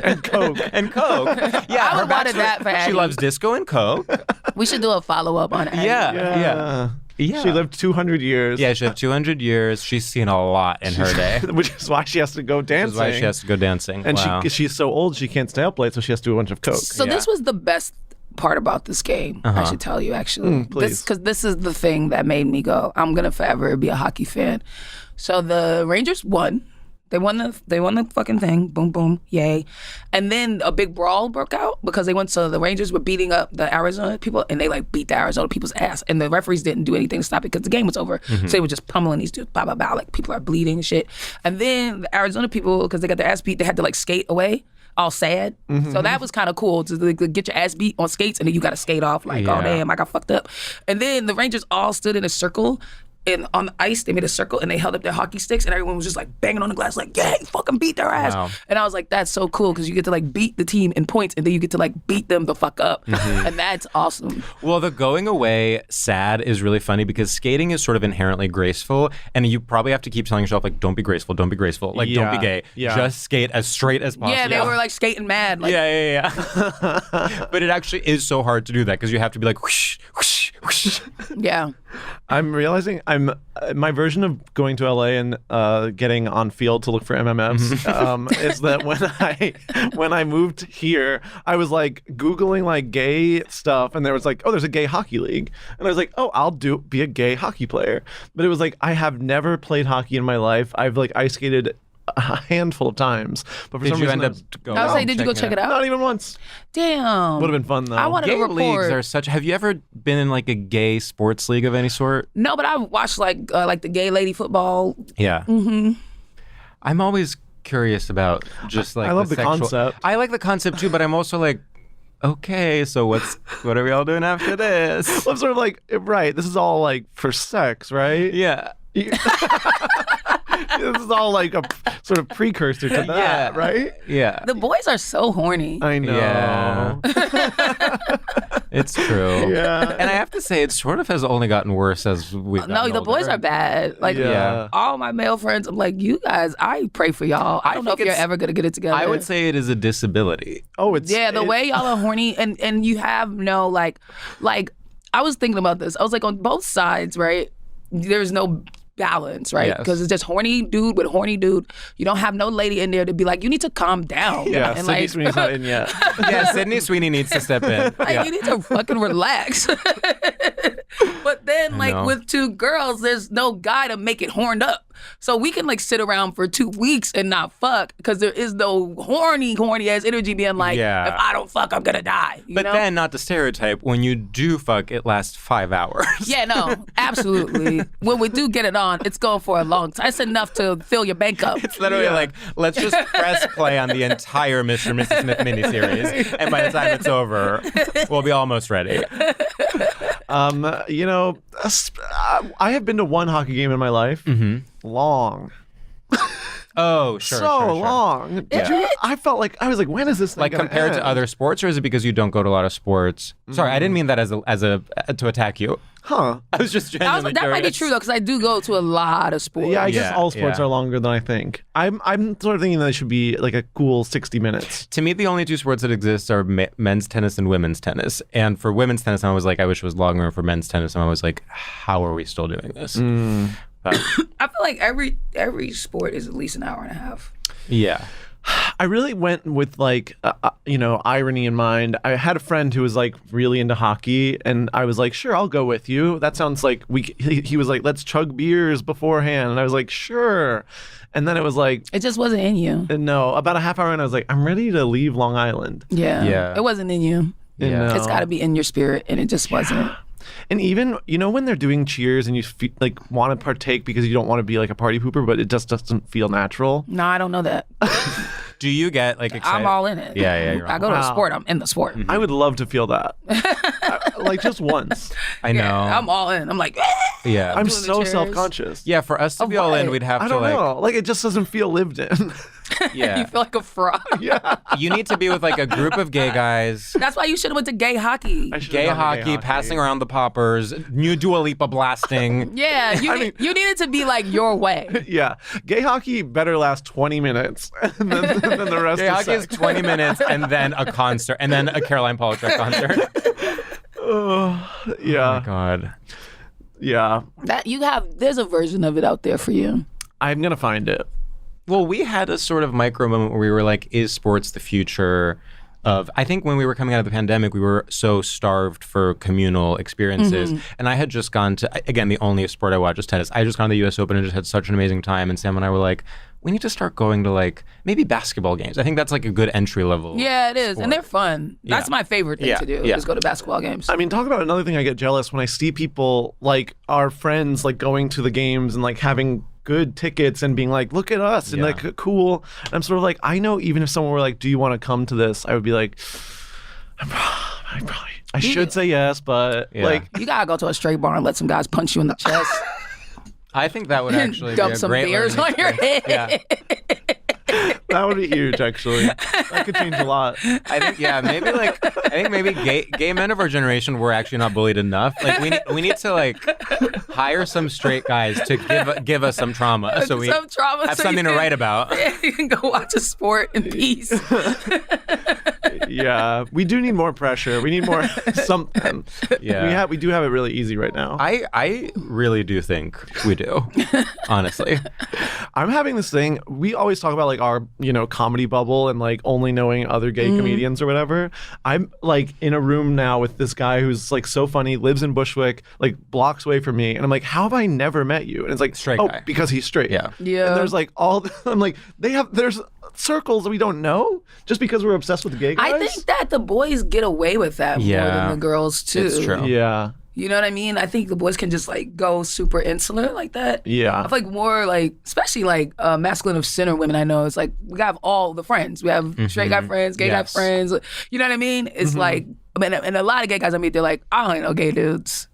and Coke. and Coke. Yeah, I her would wanted backstory- that for She Addie. loves disco and Coke. We should do a follow-up on Addie. Yeah. Yeah. She lived 200 years. Yeah, she lived 200 years. She's seen a lot in her day. Which is why she has to go dancing. That's why she has to go dancing. And Wow. she's so old she can't stay up late, so she has to do a bunch of Coke. So Yeah. this was the best part about this game, I should tell you, actually. please. Because this is the thing that made me go, I'm going to forever be a hockey fan. So the Rangers won. They won the fucking thing. Boom, boom, yay. And then a big brawl broke out because the Rangers were beating up the Arizona people and they like beat the Arizona people's ass. And the referees didn't do anything to stop it because the game was over. So they were just pummeling these dudes, blah, blah, blah. Like people are bleeding and shit. And then the Arizona people, because they got their ass beat, they had to like skate away. All sad. So that was kind of cool to like, get your ass beat on skates and then you got to skate off like, Yeah. oh damn, I got fucked up. And then the Rangers all stood in a circle and on the ice they made a circle and they held up their hockey sticks and everyone was just like banging on the glass like, yeah, you fucking beat their ass. Wow. And I was like, that's so cool because you get to like beat the team in points and then you get to like beat them the fuck up. And that's awesome. Well, the going away sad is really funny because skating is sort of inherently graceful, and you probably have to keep telling yourself like, "Don't be graceful, don't be graceful, like don't be Yeah, gay, yeah. just skate as straight as possible." Yeah, they were like skating mad. Like, yeah. But it actually is so hard to do that because you have to be like, whoosh, whoosh, whoosh. yeah. I'm realizing my version of going to LA and getting on field to look for MMFs is that when I moved here, I was like Googling like gay stuff, and there was like, oh, there's a gay hockey league, and I was like, oh, I'll be a gay hockey player. But it was like I have never played hockey in my life. I've like ice skated a handful of times, but for Did some you reason end up going? I was like, and did you go check checking it out? not even once. Damn. Would have been fun though. I wanted Gay to report. leagues are such. Have you ever been in like a gay sports league of any sort? No, but I watched like the gay lady football. Yeah. Mm-hmm. I'm always curious about just like I love the sexual- concept. I like the concept too, but I'm also like, okay, so what are we all doing after this? I'm sort of like, right, this is all like for sex, right? Yeah. This is all like a sort of precursor to that, right? Yeah. The boys are so horny. I know. Yeah. It's true. Yeah. And I have to say, it sort of has only gotten worse as we've No, the boys are bad. Like, Yeah. all my male friends, I'm like, you guys, I pray for y'all. I don't know if think you're it's- ever going to get it together. I would say it is a disability. Oh, it's the way y'all are horny and you have no, like, I was thinking about this. I was like, on both sides, right? There's no balance, right? Yes. Because it's just horny dude with horny dude. You don't have no lady in there to be like, you need to calm down. Yeah, and Sydney like, Sweeney's not in yet. Yeah, Sydney Sweeney needs to step in. like, you need to fucking relax. But then, like, know. with two girls, there's no guy to make it horned up. So we can, like, sit around for 2 weeks and not fuck because there is no horny ass energy being like, Yeah. if I don't fuck, I'm gonna die. You But know? then, not to stereotype, when you do fuck, it lasts 5 hours. Yeah, no, absolutely. When we do get it on, it's going for a long time. It's enough to fill your bank up. It's literally like, let's just press play on the entire Mr. and Mrs. Smith miniseries, and by the time it's over, we'll be almost ready. You know, I have been to one hockey game in my life. Mm-hmm. Long. Oh, sure, so sure. long. Did you? I felt like I was like, when is this thing Like gonna compared end? to other sports, or is it because you don't go to a lot of sports? Sorry, I didn't mean that as a to attack you. Huh? I was just genuinely That might be curious. true though, because I do go to a lot of sports. Yeah, I guess Yeah, all sports yeah. are longer than I think. I'm sort of thinking that it should be like a cool 60 minutes. To me, the only two sports that exist are men's tennis and women's tennis. And for women's tennis, I was like, I wish it was longer. And for men's tennis, I was like, how are we still doing this? But, I feel like every sport is at least an hour and a half. yeah. I really went with like, irony in mind. I had a friend who was like really into hockey, and I was like, sure, I'll go with you. That sounds like he was like, let's chug beers beforehand. And I was like, sure. And then it was like, It just wasn't in you. no, about a half hour in, I was like, I'm ready to leave Long Island. Yeah. Yeah. It wasn't in you. Yeah. It's got to be in your spirit, and it just wasn't. And even, when they're doing cheers and you like want to partake because you don't want to be like a party pooper, but it just doesn't feel natural. No, I don't know that. Do you get like excited? I'm all in it. Yeah, you're I go to a Wow. sport, I'm in the sport. I would love to feel that. Like just once. I know. Yeah, I'm all in. I'm like, yeah. I'm doing the so chairs. self-conscious. Yeah, for us to be all in, what? we'd have I to don't like, know. Like it just doesn't feel lived in. yeah. you feel like a fraud. You need to be with like a group of gay guys. That's why you should have went to gay hockey. I should've Gay gone to hockey, passing around the poppers, new Dua Lipa blasting. Yeah, you needed to be like your way. Yeah. Gay hockey better last 20 minutes and then the rest Gay is hockey is sex. 20 minutes and then a concert, and then a Caroline Polachek concert. Oh Yeah. my God. Yeah. There's a version of it out there for you. I'm going to find it. Well, we had a sort of micro moment where we were like, is sports the future of... I think when we were coming out of the pandemic, we were so starved for communal experiences. And I had just gone to, again, the only sport I watch is tennis. I had just gone to the US Open and just had such an amazing time. And Sam and I were like, we need to start going to like maybe basketball games. I think that's like a good entry level. Yeah, it is. sport. And they're fun. That's my favorite thing Yeah, to do, yeah. is go to basketball games. I mean, talk about another thing I get jealous when I see people like our friends like going to the games and like having good tickets and being like, look at us and Yeah. like cool. And I'm sort of like, I know even if someone were like, do you want to come to this? I would be like, I should say yes, but Yeah. like, You gotta go to a straight bar and let some guys punch you in the chest. I think that would actually Dump be a some great beers learning on your head. experience. Yeah. that would be huge actually. That could change a lot. I think maybe gay men of our generation were actually not bullied enough. Like we need to like hire some straight guys to give us some trauma, so we Some trauma, have so something you to can- write about. You can go watch a sport in peace. Yeah, we do need more pressure. We need more something. Yeah. We do have it really easy right now. I really do think we do, honestly. I'm having this thing. We always talk about like our, comedy bubble and like only knowing other gay comedians or whatever. I'm like in a room now with this guy who's like so funny, lives in Bushwick, like blocks away from me. And I'm like, how have I never met you? And it's like, Straight guy. because he's straight. Yeah. Yeah. And there's like I'm like, there's circles that we don't know just because we're obsessed with the gay guys. I think that the boys get away with that more Yeah. than the girls too. It's true. Yeah. You know what I mean? I think the boys can just like go super insular like that. Yeah. I feel like more like, especially like masculine of center women I know, it's like we have all the friends. We have straight guy friends, gay Yes. guy friends. You know what I mean? It's like, and a lot of gay guys I meet, they're like, I don't know gay dudes.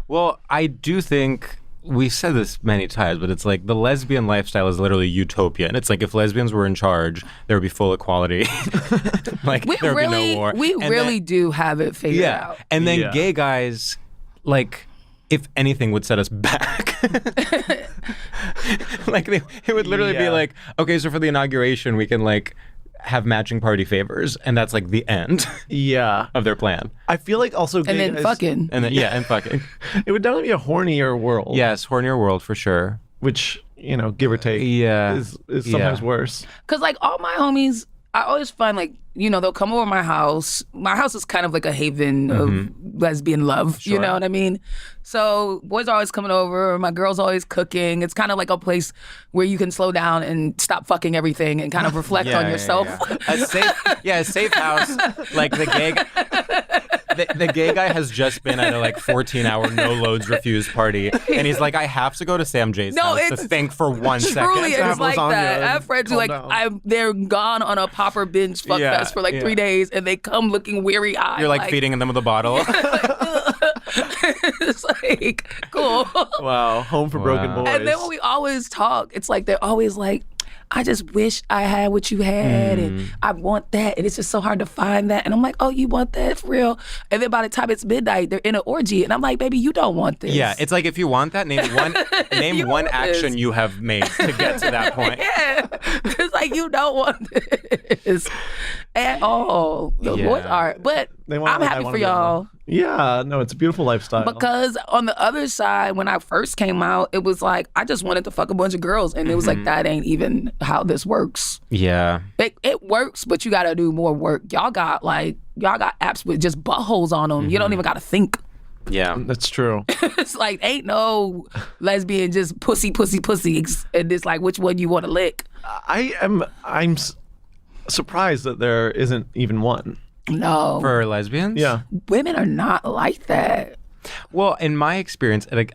Well, I do think we've said this many times, but it's like the lesbian lifestyle is literally utopian. It's like if lesbians were in charge, there would be full equality. Like there would be no war. We really do have it figured out. And then gay guys, like, if anything, would set us back. Like it would literally be like, okay, so for the inauguration, we can like have matching party favors, and that's like the end of their plan. I feel like also and then fucking. And then and fucking. It would definitely be a hornier world. Yes, hornier world for sure. Which, you know, give or take, is sometimes worse. Because like all my homies, I always find like, you know, they'll come over my house. My house is kind of like a haven of lesbian love. Sure. You know what I mean? So boys are always coming over. My girl's always cooking. It's kind of like a place where you can slow down and stop fucking everything and kind of reflect on yourself. A safe house. Like the gay the gay guy has just been at a like 14-hour no loads refused party, and he's like, I have to go to Sam J's house to think for 1 second. Truly, it's like that. I have friends who like they're gone on a popper binge fuck fest for like 3 days, and they come looking weary eyed. You're like feeding them with a bottle. It's like cool. Wow, home for broken boys. And then when we always talk, it's like they're always like, I just wish I had what you had, and I want that, and it's just so hard to find that. And I'm like, oh, you want that for real? And then by the time it's midnight, they're in an orgy, and I'm like, baby, you don't want this. Yeah, it's like if you want that, name one action you have made to get to that point. Yeah, it's like you don't want this at all. The boys are, but I'm happy for y'all. Yeah, no, it's a beautiful lifestyle. Because on the other side, when I first came out, it was like, I just wanted to fuck a bunch of girls. And it was like, that ain't even how this works. Yeah. It works, but you got to do more work. Y'all got apps with just buttholes on them. You don't even got to think. Yeah. That's true. It's like, ain't no lesbian just pussy. And it's like, which one you want to lick? I'm surprised that there isn't even one. No. For lesbians? Yeah. Women are not like that. Well, in my experience, like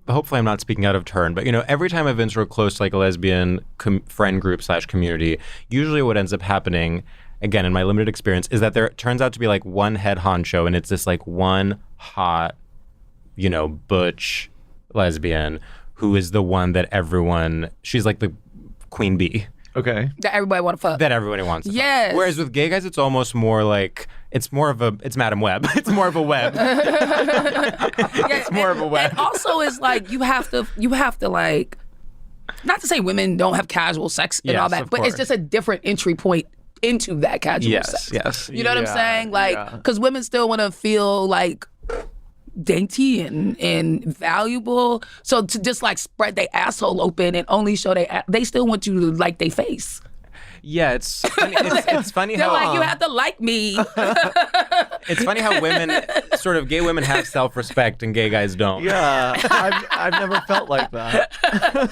hopefully I'm not speaking out of turn, but you know, every time I've been sort of close to like a lesbian friend group / community, usually what ends up happening, again, in my limited experience, is that there turns out to be like one head honcho, and it's this like one hot, you know, butch lesbian who is the one that she's like the queen bee. Okay. That everybody want to fuck. That everybody wants to yes. fuck. Whereas with gay guys, it's almost more like, it's Madam Web. It's more of a web. It's more of a web. And also it's like, you have to like, not to say women don't have casual sex and all that, but it's just a different entry point into that casual sex. Yes. You know what I'm saying? Like, because women still want to feel like dainty and valuable. So to just like spread their asshole open and only show they still want you to like their face. Yeah, it's funny. It's funny They're how like, you have to like me. It's funny how gay women have self-respect and gay guys don't. Yeah, I've never felt like that.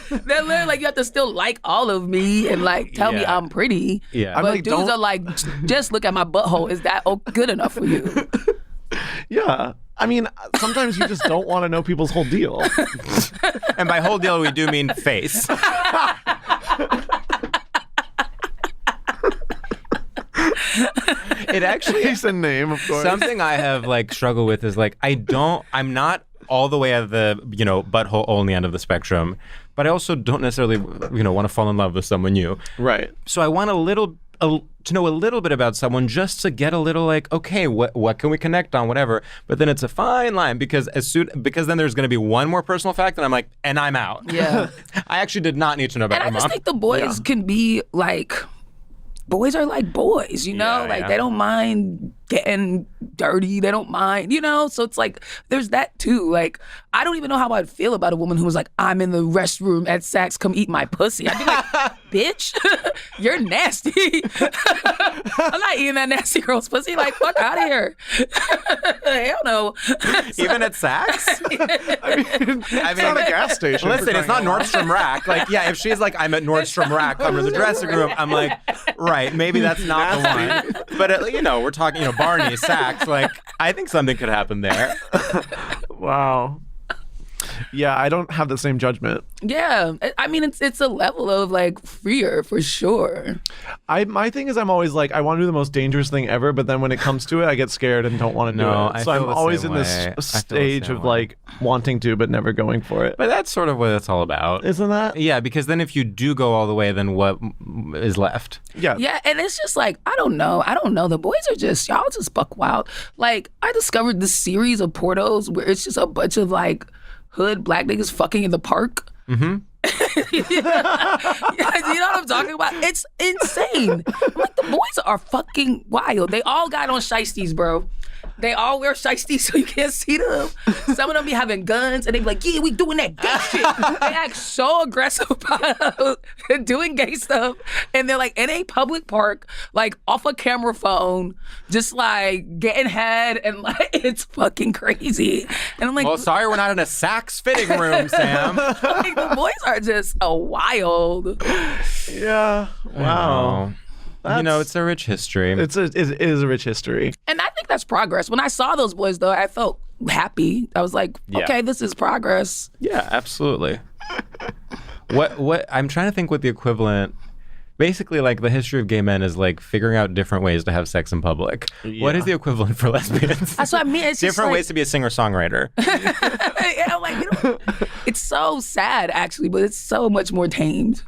They're literally like, you have to still like all of me and like tell me I'm pretty. Yeah, but like, dudes are like, just look at my butthole. Is that good enough for you? Yeah. I mean, sometimes you just don't want to know people's whole deal. And by whole deal, we do mean face. It actually is a name, of course. Something I have like struggled with is like, I'm not all the way at the, you know, butthole only end of the spectrum, but I also don't necessarily, you know, want to fall in love with someone new. Right. So I want to know a little bit about someone just to get a little like, okay, what can we connect on, whatever. But then it's a fine line because then there's going to be one more personal fact and I'm like, and I'm out. Yeah. I actually did not need to know about and my mom. I just think the boys can be like, boys are like boys, you know? They don't mind getting dirty. They don't mind, you know? So it's like, there's that too. Like, I don't even know how I'd feel about a woman who was like, I'm in the restroom at Saks, come eat my pussy. I'd be like, bitch, you're nasty. I'm not eating that nasty girl's pussy. Like, fuck out of here. Hell no. Even at Saks? I mean, it's not a gas station. Listen, it's not Nordstrom Rack. Like, yeah, if she's like, I'm at Nordstrom Rack, I'm in the dressing room, I'm like, right, maybe that's not the one. But, you know, we're talking, you know, Barney, Saks, like, I think something could happen there. Wow. Yeah, I don't have the same judgment. Yeah, I mean, it's a level of like freer for sure. My thing is, I'm always like, I want to do the most dangerous thing ever, but then when it comes to it, I get scared and don't want to do it. So I'm always in this stage of like wanting to, but never going for it. But that's sort of what it's all about, isn't that? Yeah, because then if you do go all the way, then what is left? Yeah, yeah, and it's just like I don't know. The boys are just y'all just buck wild. Like I discovered this series of pornos where it's just a bunch of like hood black niggas fucking in the park. Mm-hmm. You know what I'm talking about? It's insane. I'm like, the boys are fucking wild. They all got on shiesties, bro. They all wear shiesties so you can't see them. Some of them be having guns and they be like, yeah, we doing that gay shit. They act so aggressive about doing gay stuff. And they're like in a public park, like off a camera phone, just like getting head and like it's fucking crazy. And I'm like, well, sorry we're not in a sax fitting room, Sam. Like, the boys are just wild. Yeah. Wow. It's a rich history. It is a rich history. And I think that's progress. When I saw those boys, though, I felt happy. I was like, okay, this is progress. Yeah, absolutely. What I'm trying to think what the equivalent, basically like the history of gay men is like figuring out different ways to have sex in public. Yeah. What is the equivalent for lesbians? That's what I mean. It's different like, ways to be a singer-songwriter. Yeah, like, it's so sad, actually, but it's so much more tamed.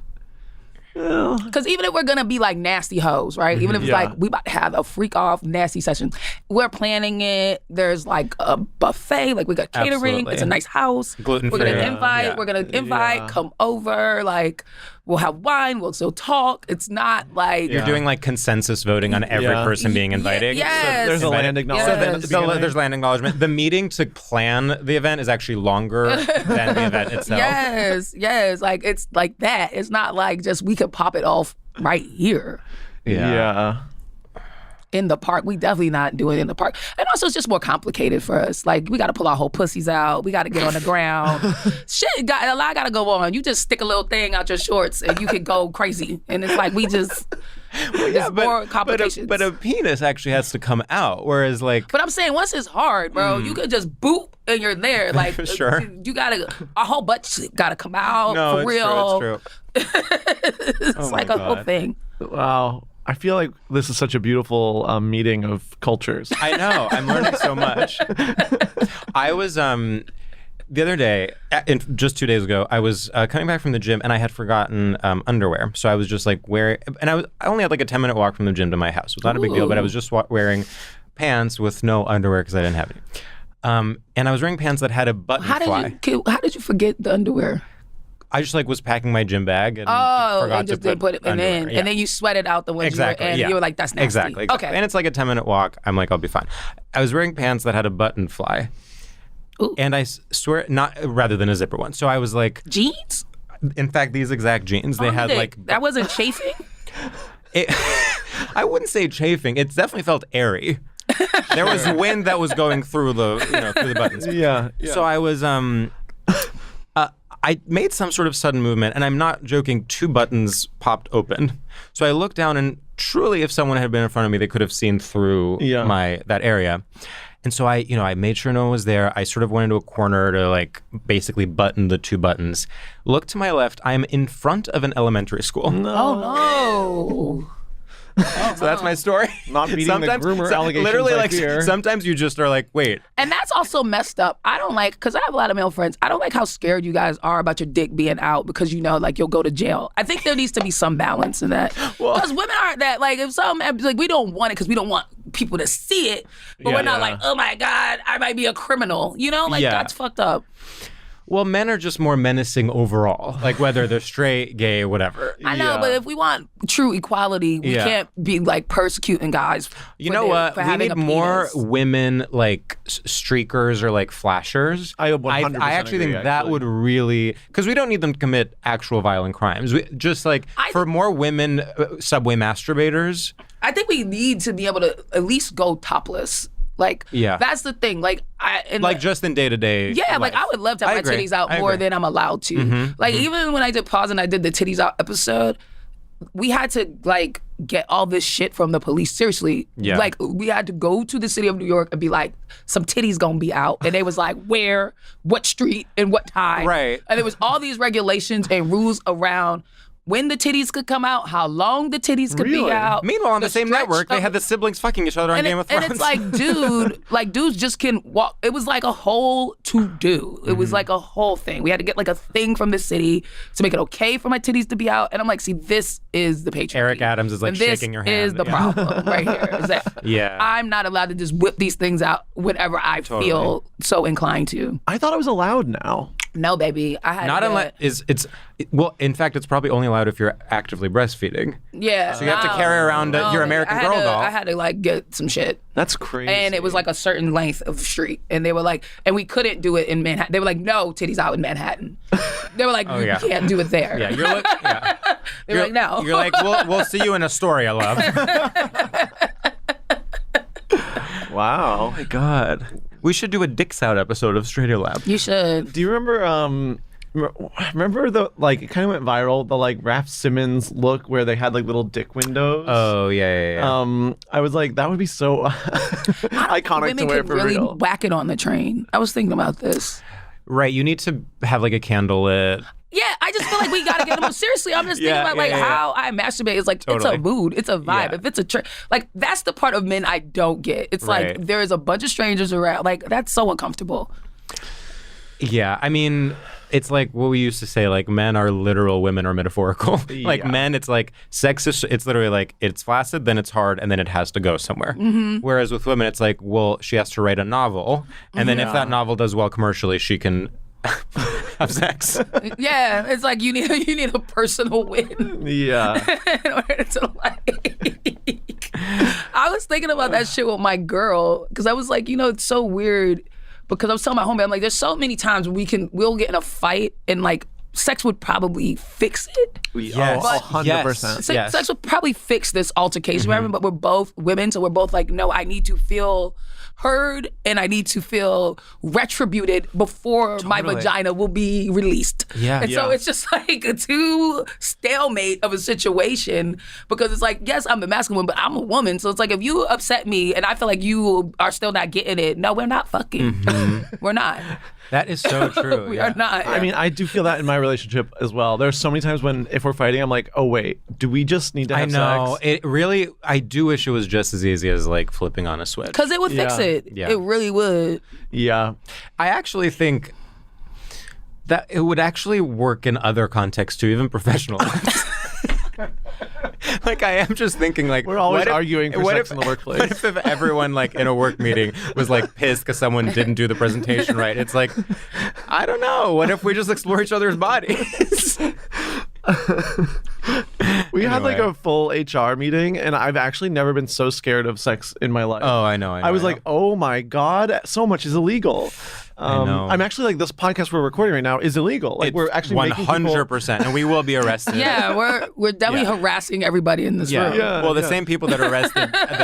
Because even if we're gonna be like nasty hoes, right? Even if it's like we about to have a freak off nasty session, we're planning it. There's like a buffet, like we got catering. Absolutely. It's a nice house. Gluten-free. We're gonna invite. Yeah. We're gonna invite. Come over. Like we'll have wine. We'll still talk. It's not like you're doing like consensus voting on every person being invited. Yes. So there's a land acknowledgement. There's land acknowledgement. The meeting to plan the event is actually longer than the event itself. Yes. Like it's like that. It's not like just we could pop it off right here. Yeah. In the park. We definitely not doing it in the park. And also it's just more complicated for us. Like we got to pull our whole pussies out. We got to get on the ground. A lot got to go on. You just stick a little thing out your shorts and you can go crazy. And it's like we just... more complications. But a penis actually has to come out, whereas like... But I'm saying once it's hard, bro, you could just boop and you're there. Like, sure. You gotta... Our whole butt gotta come out for real. No, it's true. It's like a whole thing. Wow. I feel like this is such a beautiful meeting of cultures. I know. I'm learning so much. I was... the other day, just 2 days ago, I was coming back from the gym and I had forgotten underwear. So I was just like wearing, and I only had like a 10-minute walk from the gym to my house. It was not a big deal, but I was just wearing pants with no underwear because I didn't have any. And I was wearing pants that had a button fly. How did you forget the underwear? I just like was packing my gym bag and forgot to put it in. Yeah. And then you sweated out the ones exactly, you were in. Yeah. You were like, that's nasty. Exactly. Okay. And it's like a 10-minute walk. I'm like, I'll be fine. I was wearing pants that had a button fly. Ooh. And I swear, not rather than a zipper one. So I was like... Jeans? In fact, these exact jeans. They had like... That wasn't chafing? I wouldn't say chafing. It definitely felt airy. There was wind that was going through the buttons. Yeah. So I was... I made some sort of sudden movement, and I'm not joking, 2 buttons popped open. So I looked down, and truly, if someone had been in front of me, they could have seen through that area. And so I made sure no one was there. I sort of went into a corner to like basically button the 2 buttons. Look to my left. I'm in front of an elementary school. No. Oh, no. So that's my story. Not beating the groomer allegations literally, like here. Sometimes you just are like, wait. And that's also messed up. I don't like, because I have a lot of male friends, I don't like how scared you guys are about your dick being out because like you'll go to jail. I think there needs to be some balance in that. Because women aren't that, like if some, like we don't want it because we don't want people to see it, but we're not like, oh my God, I might be a criminal. That's fucked up. Well, men are just more menacing overall, like whether they're straight, gay, whatever. I know, but if we want true equality, we can't be like persecuting guys. You know what? We need more women like streakers or like flashers. I 100% I actually think that would really, because we don't need them to commit actual violent crimes. Just like for more women subway masturbators. I think we need to be able to at least go topless. Like, that's the thing. Like, just in day-to-day Yeah, life. like, I would love to have my titties out more than I'm allowed to. Even when I did Pause and I did the titties out episode, we had to, like, get all this shit from the police. Seriously. Yeah. Like, we had to go to the city of New York and be like, some titties gonna be out. And they was like, where, what street, and what time. Right. And there was all these regulations and rules around when the titties could come out, how long the titties could Really? be out. Meanwhile, on the same stretch network, they of- had the siblings fucking each other on Game of Thrones. And it's like, dude, like dudes just can walk. It was like a whole to-do. It was like a whole thing. We had to get like a thing from the city to make it okay for my titties to be out. And I'm like, see, this is the patriarchy. Eric Adams is like And this shaking your hand. is the problem right here. Is that Yeah. I'm not allowed to just whip these things out whenever I feel so inclined to. I thought it was allowed now. No, baby. I had Not to, unless well, in fact, it's probably only allowed if you're actively breastfeeding. Yeah. So you have to carry around your American Girl doll. I had to like get some shit. That's crazy. And it was like a certain length of street. And they were like, and we couldn't do it in Manhattan. They were like, no, titties out in Manhattan. They were like, you yeah. can't do it there. Yeah, you're like, yeah. They were like, no. You're like, we'll see you in Astoria, love. Wow. Oh my God. We should do a Dicks Out episode of StraightioLab. You should. Do you remember the, like, it kind of went viral, the like Raph Simmons look where they had like little dick windows? Oh, yeah. I was like, that would be so iconic Women to wear could for really real. whack it on the train. I was thinking about this. Right, you need to have like a candle lit. Yeah, I just feel like we gotta get them. Seriously, I'm just thinking about like how I masturbate. It's like Totally. it's a mood, it's a vibe. Yeah. If it's a like that's the part of men I don't get. It's Right. like there is a bunch of strangers around. Like that's so uncomfortable. Yeah, I mean, it's like what we used to say, like men are literal, women are metaphorical. Like Yeah. men, it's like sex is, it's literally like it's flaccid, then it's hard, and then it has to go somewhere. Whereas with women, it's like, well, she has to write a novel, and then if that novel does well commercially, she can have sex. Yeah, it's like you need a personal win. Yeah. In order to like. I was thinking about that shit with my girl because I was like, it's so weird because I was telling my homie, I'm like, there's so many times we'll get in a fight and like sex would probably fix it. Yes. Oh, 100%. Yes. Sex would probably fix this altercation, whatever, but we're both women, so we're both like, no, I need to feel heard and I need to feel retributed before my vagina will be released. Yeah. And so it's just like a too stalemate of a situation because it's like, yes, I'm the masculine one, but I'm a woman. So it's like if you upset me and I feel like you are still not getting it, no, we're not fucking. We're not. That is so true. We yeah. are not. I mean, I do feel that in my relationship as well. There's so many times when, if we're fighting, I'm like, oh, wait, do we just need to have I know. sex? It really, I do wish it was just as easy as like flipping on a switch. Because it would fix Yeah. it. Yeah. It really would. Yeah. I actually think that it would actually work in other contexts too, even professional ones. Like I am just thinking like We're always what if- arguing for what sex if- in the workplace. What if everyone like in a work meeting was like pissed because someone didn't do the presentation right? It's like, I don't know. What if we just explore each other's bodies? We had like Anyway. a full HR meeting, and I've actually never been so scared of sex in my life. Oh, I know. I was like, oh my God, so much is illegal. know. I'm actually like, this podcast we're recording right now is illegal. Like, we're actually making people... 100%, and we will be arrested. Yeah, we're definitely harassing everybody in this Yeah. room. Yeah, Well, the yeah. same people that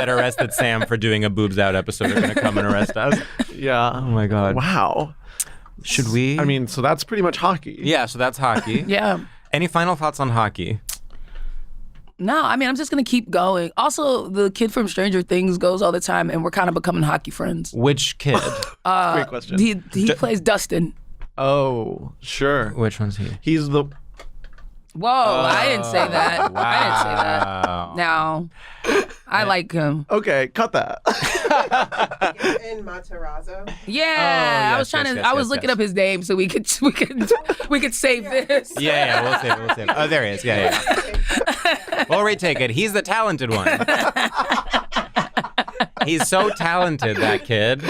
arrested Sam for doing a boobs out episode are going to come and arrest us. Yeah. Oh my God. Wow. Should we? I mean, so that's pretty much hockey. Yeah. So that's hockey. Yeah. Any final thoughts on hockey? No, I mean, I'm just going to keep going. Also, the kid from Stranger Things goes all the time, and we're kind of becoming hockey friends. Which kid? Great question. He plays Dustin. Oh, sure. Which one's he? He's the... Whoa, I didn't say that. Wow. I didn't say that. No, I like him. Okay, cut that. In Matarazzo. Yeah, I was yes, trying yes, to. yes, I was yes, looking yes. up his name so we could save this. Yeah, we'll save it. Oh, there he is. Yeah. We'll retake it. He's the talented one. He's so talented, that kid.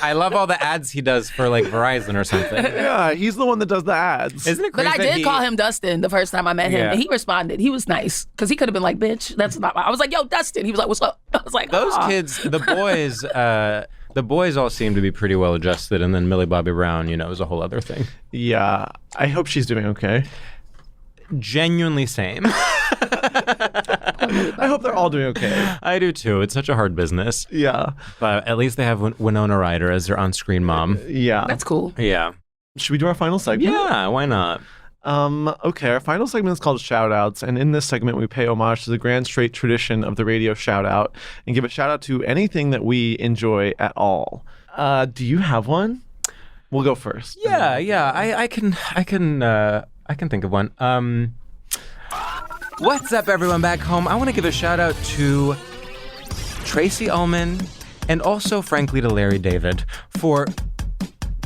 I love all the ads he does for like Verizon or something. Yeah, he's the one that does the ads. Isn't it But crazy? I did call him Dustin the first time I met him, Yeah. and he responded. He was nice because he could have been like, "Bitch, that's not." I was like, "Yo, Dustin." He was like, "What's up?" I was like, Those "Aw." kids, the boys all seem to be pretty well adjusted, and then Millie Bobby Brown, is a whole other thing. Yeah, I hope she's doing okay. Genuinely same. I hope they're all doing okay. I do too. It's such a hard business. Yeah, But at least they have Winona Rider as their on-screen mom. yeah. That's cool. Yeah. Should we do our final segment? Yeah, why not? Okay, our final segment is called Shoutouts, and in this segment we pay homage to the grand straight tradition of the radio shoutout and give a shout out to anything that we enjoy at all. Do you have one? We'll go first. Yeah. I can think of one. What's up, everyone back home? I want to give a shout out to Tracy Ullman and also, frankly, to Larry David for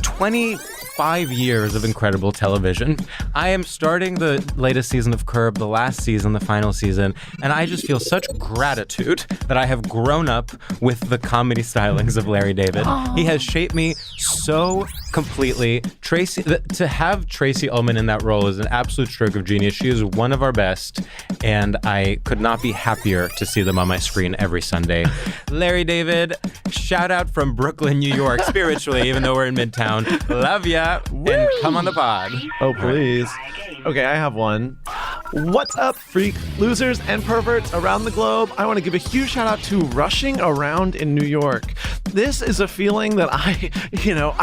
25 years of incredible television. I am starting the latest season of Curb, the last season, the final season, and I just feel such gratitude that I have grown up with the comedy stylings of Larry David. Aww. He has shaped me so completely. To have Tracy Ullman in that role is an absolute stroke of genius. She is one of our best, and I could not be happier to see them on my screen every Sunday. Larry David, shout out from Brooklyn, New York, spiritually, even though we're in Midtown. Love ya, and come on the pod. Oh, please. Okay, I have one. What's up, freak losers and perverts around the globe? I want to give a huge shout out to rushing around in New York. This is a feeling that I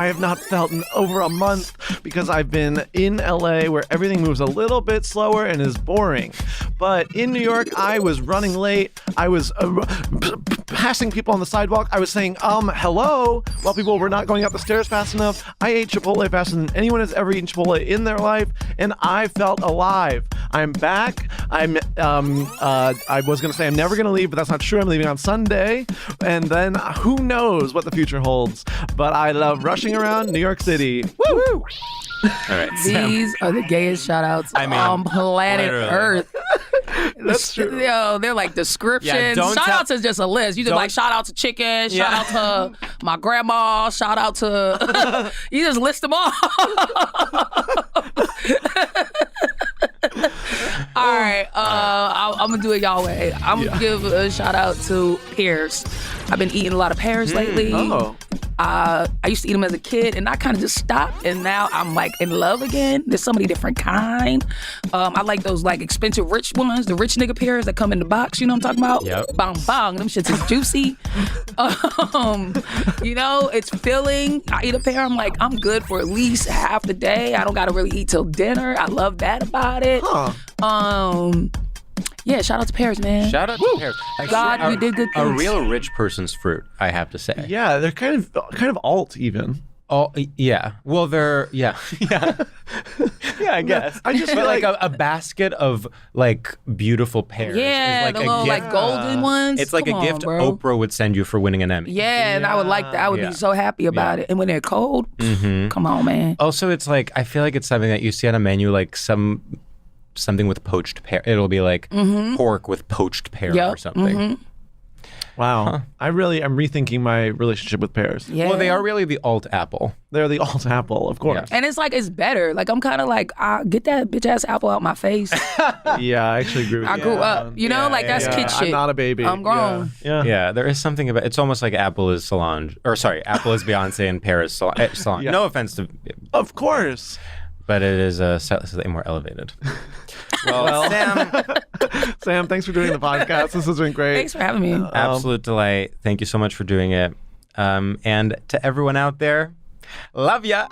have not felt in over a month because I've been in LA where everything moves a little bit slower and is boring. But in New York, I was running late. I was passing people on the sidewalk. I was saying, hello, while people were not going up the stairs fast enough. I ate Chipotle faster than anyone has ever eaten Chipotle in their life, and I felt alive. I'm back. I was going to say I'm never going to leave, but that's not true. I'm leaving on Sunday, and then who knows what the future holds. But I love rushing around New York City. Woo! Woo! All right, these are the gayest shout-outs on planet literally. Earth. That's true. Yo, they're like descriptions. Yeah, Shout-outs is just a list. You just like shout out to chicken, shout out to my grandma, shout out to... you just list them all. All right, I'm gonna do it y'all way. I'm gonna give a shout out to pears. I've been eating a lot of pears lately. Oh. I used to eat them as a kid, and I kind of just stopped, and now I'm like in love again. There's so many different kind. I like those like expensive rich ones, the rich nigga pears that come in the box. You know what I'm talking about? Yep. Bang bang, them shits is juicy. It's filling. I eat a pear, I'm like, I'm good for at least half the day. I don't gotta really eat till dinner. I love that about it. Yeah, shout out to pears, man. Shout out to pears. Actually, God, you did good things. A real rich person's fruit, I have to say. Yeah, they're kind of alt even. Oh, yeah. Well, they're, yeah. Yeah, I guess. I just feel like a basket of, like, beautiful pears. Yeah, is like the a little, gift. like, golden ones. It's like Come a gift on, bro. Oprah would send you for winning an Emmy. Yeah, and I would like that. I would be so happy about it. And when they're cold, come on, man. Also, it's like, I feel like it's something that you see on a menu, like something with poached pear. It'll be like pork with poached pear or something. Wow. Huh. I'm rethinking my relationship with pears. Yeah. Well, they are really the alt apple. They're the alt apple, of course. And it's like, it's better. Like, I'm kind of like, get that bitch ass apple out my face. Yeah, I actually agree with you. I grew up, that's kid shit. I'm not a baby. I'm grown. Yeah. There is something about it's almost like apple is Solange. Or sorry, apple is Beyonce and pear is Solange. Yeah. No offense to... Of course. But it is slightly more elevated. Well, Sam... Sam, thanks for doing the podcast. This has been great. Thanks for having me. Absolute delight. Thank you so much for doing it. And to everyone out there, love ya.